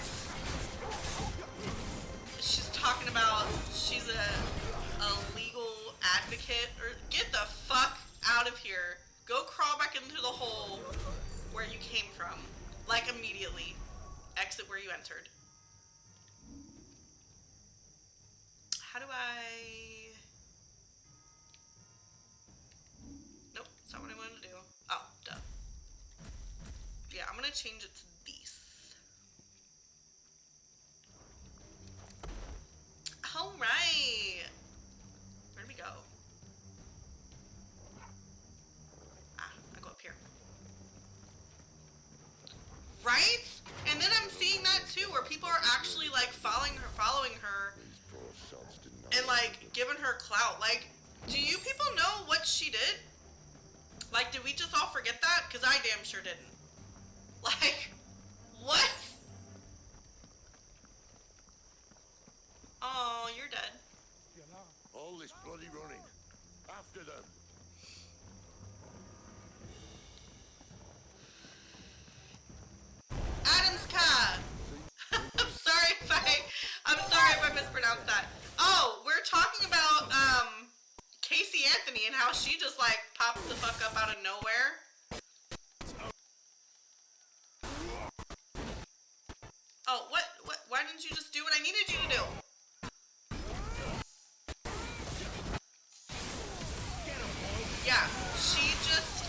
She's talking about she's a legal advocate, or get the fuck out of here. Go crawl back into the hole where you came from. Like immediately. Exit where you entered. How do I... Nope, that's not what I wanted to do. Oh, duh. Yeah, I'm gonna change it to these. Alright! Where'd we go? Ah, I go up here. Right? And then I'm seeing that too, where people are actually like following her and like giving her clout. Like, do you people know what she did? Like, did we just all forget that? Because I damn sure didn't. Like, what? Oh, you're dead. All this bloody running. After them. Adam's car. I'm sorry if I mispronounced that. Oh, we're talking about Casey Anthony and how she just like popped the fuck up out of nowhere. Oh, what? Why didn't you just do what I needed you to do? Yeah, she just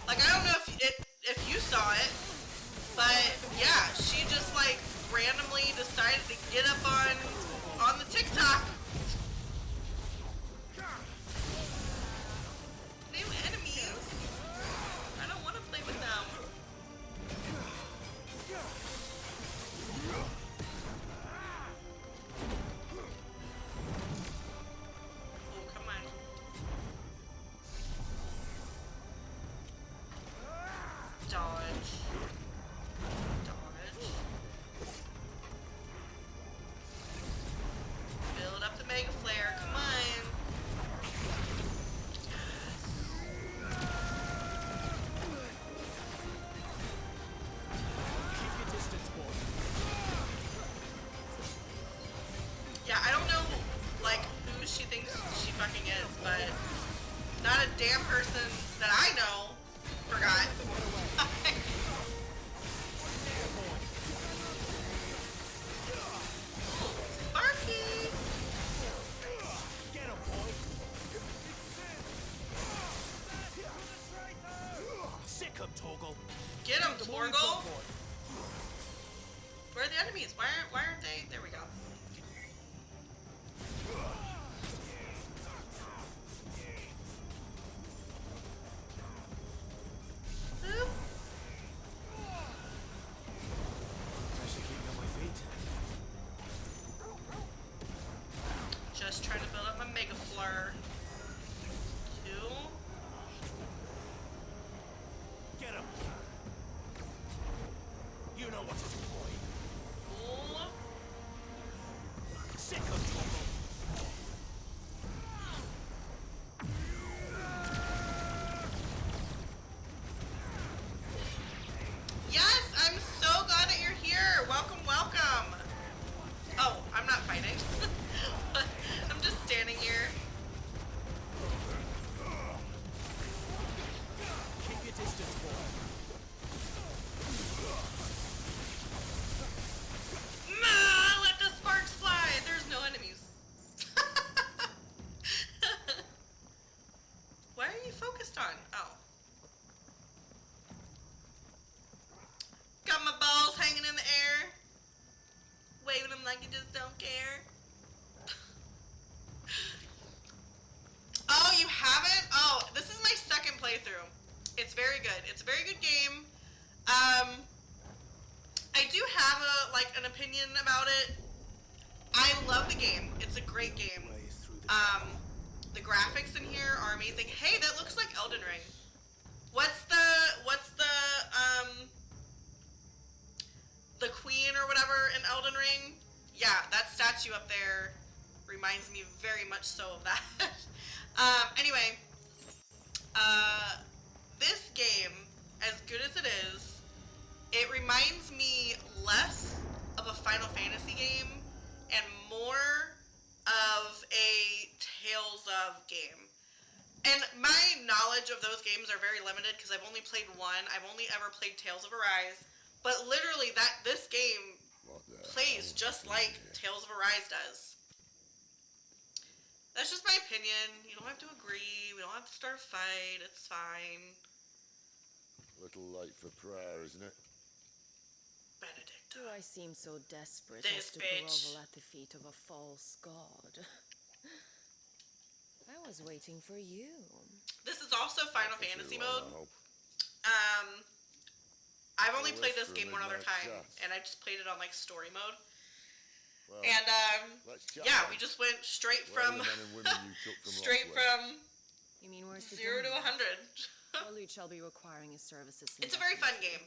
like, I don't know if you saw it, but yeah, she just like randomly decided to get up on the TikTok. New enemies. I don't want to play with them. Oh, come on. Dodge. Dodge. Build up the Mega Flare. Come on. Keep your distance, boy. Yeah, I don't know, like, who she thinks she fucking is, but not a damn person that I know forgot. Sparky! Get him, boy. Sick him, Torgal. Get him, Torgal! Where are the enemies? Why aren't they? There we go. Boop. I should keep me on my feet. Just trying to build up my Mega Flare. 2. Get him. You know what to do, boy. 4. Sick him, Torgal. Yes, I'm so glad that you're here. Welcome, welcome. Oh, I'm not fighting. I'm just standing here. Keep your distance, boy. Nah, let the sparks fly. There's no enemies. Why are you focused on? Oh. Got my balls hanging in the air. Waving them like you just don't care. Oh, you haven't? Oh, this is my second playthrough. It's very good. It's a very good game. I do have an opinion about it. I love the game. It's a great game. The graphics in here are amazing. Hey, that looks like Elden Ring. What's the in Elden Ring. Yeah, that statue up there reminds me very much so of that. Anyway, this game, as good as it is, it reminds me less of a Final Fantasy game and more of a Tales of game. And my knowledge of those games are very limited because I've only played one. I've only ever played Tales of Arise. But literally, this game plays just like Tales of Arise does. That's just my opinion. You don't have to agree. We don't have to start a fight. It's fine. A little late for prayer, isn't it? Benedict. Do I seem so desperate This as to bitch. grovel at the feet of a false god? I was waiting for you. This is also Final Fantasy mode. I've only played this game one other time, and I just played it on like story mode. Well, And yeah, we just went straight from You mean where's the 0 to 100. Well, Lude shall be requiring his services. It's a very fun game.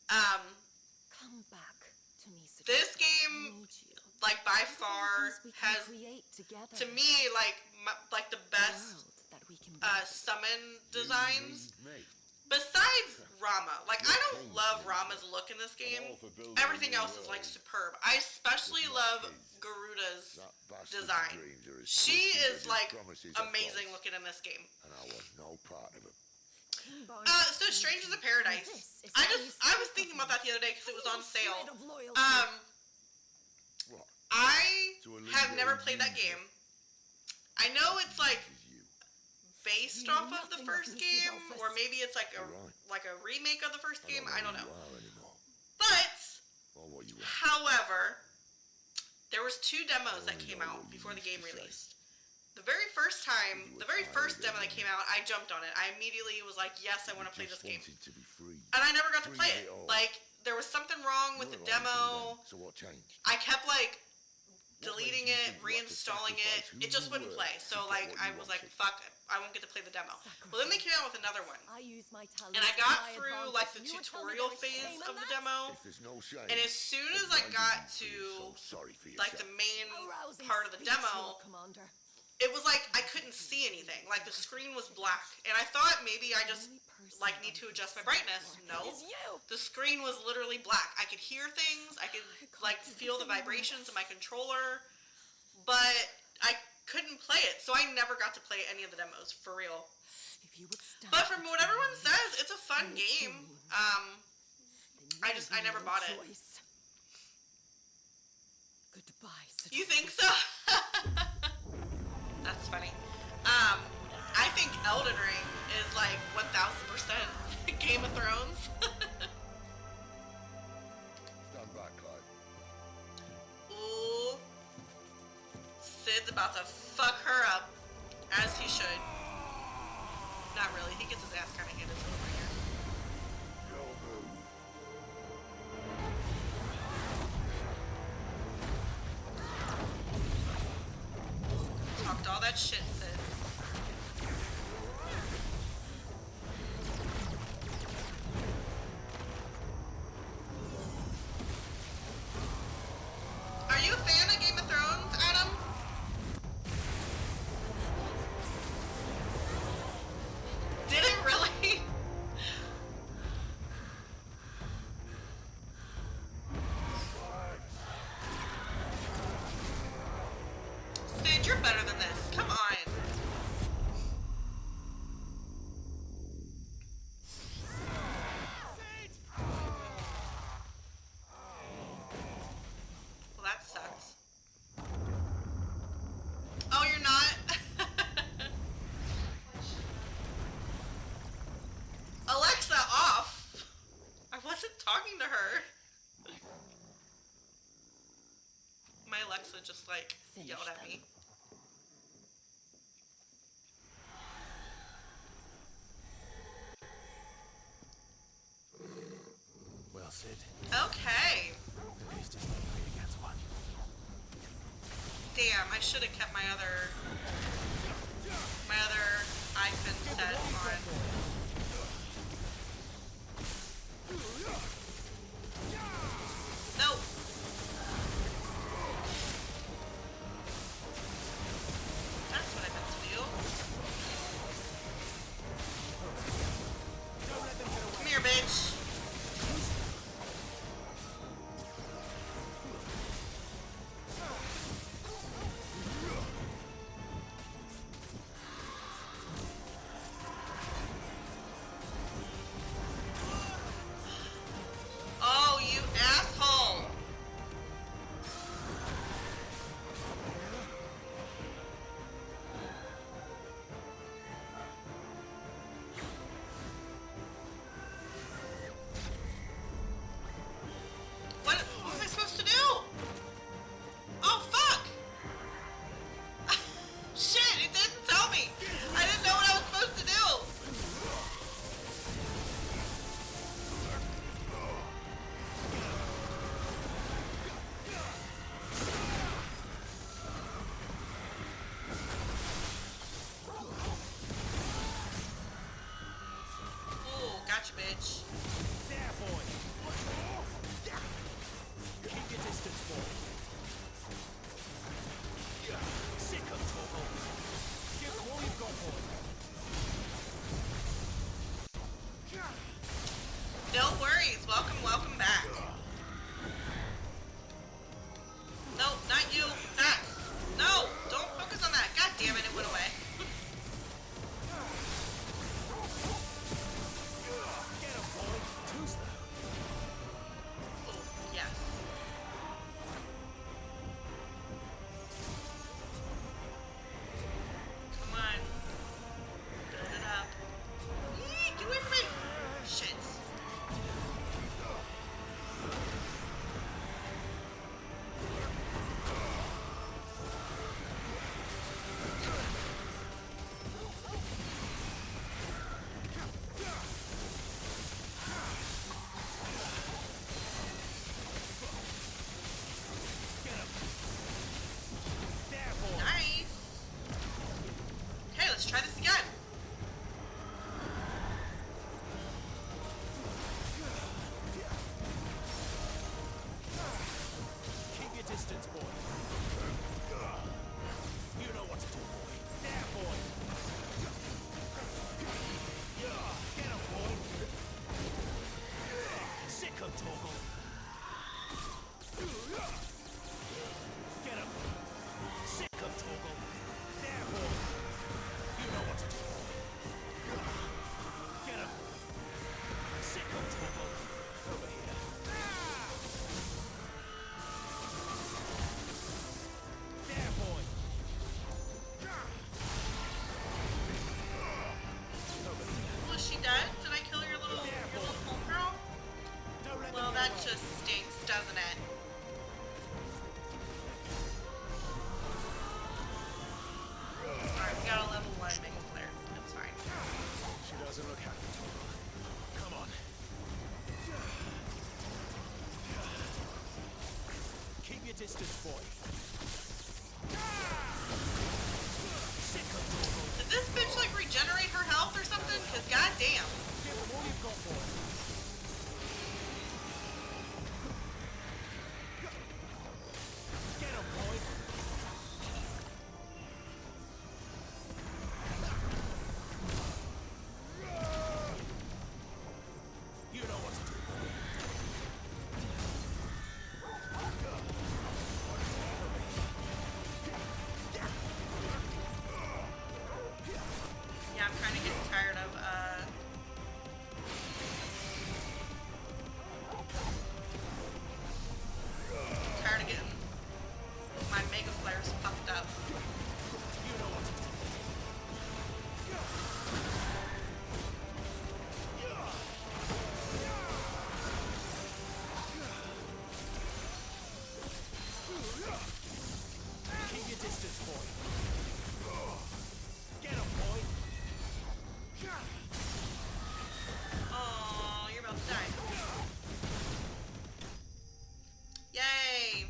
Come back to me, Sakura. This game, like by far, has to me like the best summon designs. Besides Rama, like I don't love Rama's look in this game. Everything else is like superb. I especially love Garuda's design. She is like amazing looking in this game. And I was no part of it. So Strange is a Paradise. I was thinking about that the other day because it was on sale. I have never played that game. I know it's like based off of the first game, or maybe it's like a remake of the first game. I don't know. But however, there was 2 demos that came out before the game released. The very first demo that came out, I jumped on it. I immediately was like, yes, I want to play this game. And I never got to play it. Like, there was something wrong with the demo. So what changed? I kept like deleting it, reinstalling it. It just wouldn't play. So like, I was like, fuck, I won't get to play the demo. Well, then they came out with another one. And I got through like the tutorial phase of the demo. And as soon as I got to like the main part of the demo, it was like I couldn't see anything. Like the screen was black. And I thought maybe I just like need to adjust my brightness. No. The screen was literally black. I could hear things. I could like feel the vibrations in my controller. But I couldn't play it. So I never got to play any of the demos for real. But from what everyone says, it's a fun game. I never bought it. Goodbye. You think so? That's funny. I think Elden Ring is like 1000% Game of Thrones. Stand back, Clive. Ooh. Sid's about to fuck her up, as he should. Not really. He gets his ass kind of handed to him right here. Talked all that shit, Sid. Are you a fan of Game of Thrones, Adam? Did it really? Sid, you're better than this. Come on. Well, that sucks. Oh, you're not? Alexa, off! I wasn't talking to her. My Alexa just like yelled at me. Well, Sid. Okay. At least it's not 3 against 1. Damn, I should have kept my other icon set on. No. bitch. There, boy. Keep your distance, boy. Sick of Torgal. Give them all you've got, boy. No worries. Welcome, welcome back. No, not you. That. No, don't focus on that. God damn it, it went away. Get him, boy. Too slow. Oh, yes. Come on. Build it up. Yee, get away from me. Shit. There, boy. Nice. Okay, let's try this again. Keep your distance, boy. You know what to do, boy. There, boy. Get him, boy. Sick of Torgal. Get him. Sick of Torgal. There, boy. You know what to do. Get him. Sick of Torgal. Over here. There, boy. Over here. Was she dead? Did I kill your little homegirl? Don't let Well, them that get away. just stinks, doesn't it? Alright, we got a level 1 Mega Flare. That's fine. She doesn't look happy, Torgal. Come on. Keep your distance, boy. Sick of Torgal. Did this bitch like regenerate her health or something? Cause goddamn. Give them all you've got, boy. Get him, boy. You know what to do, boy. Yeah, I'm kind of getting tired of getting my Mega Flares fucked up. You know what to do. Keep your distance, boy. Get him, boy. Oh, you're about to die. Yay!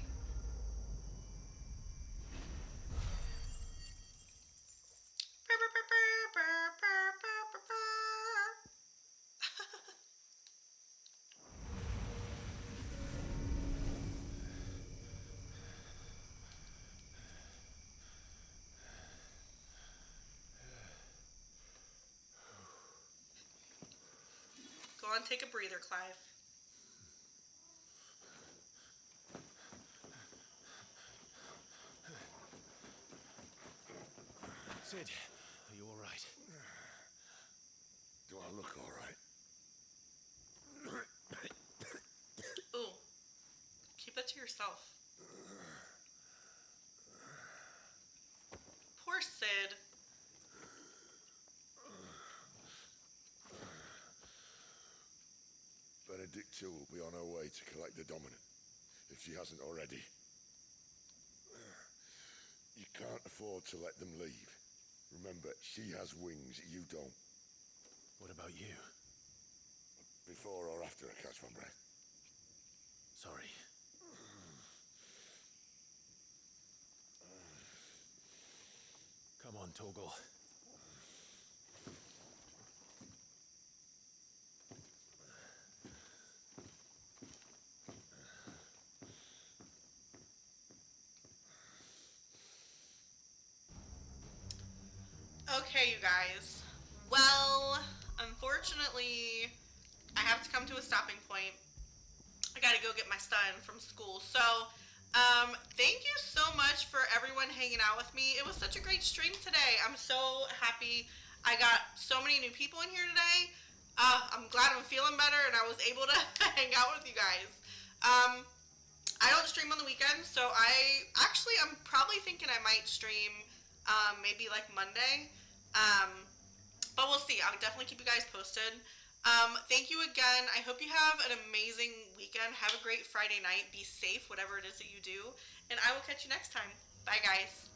Go on, take a breather, Clive. Sid, are you all right? Do I look all right? Ooh. Keep that to yourself. Poor Sid. Benedicta will be on her way to collect the dominant, if she hasn't already. You can't afford to let them leave. Remember, she has wings, you don't. What about you? Before or after I catch my breath? Sorry. Come on, Torgal. Okay, you guys. Well, unfortunately, I have to come to a stopping point. I gotta go get my son from school. So, thank you so much for everyone hanging out with me. It was such a great stream today. I'm so happy I got so many new people in here today. I'm glad I'm feeling better and I was able to hang out with you guys. I don't stream on the weekend, so I'm probably thinking I might stream maybe like Monday. But we'll see. I'll definitely keep you guys posted. Thank you again. I hope you have an amazing weekend. Have a great Friday night. Be safe, whatever it is that you do. And I will catch you next time. Bye, guys.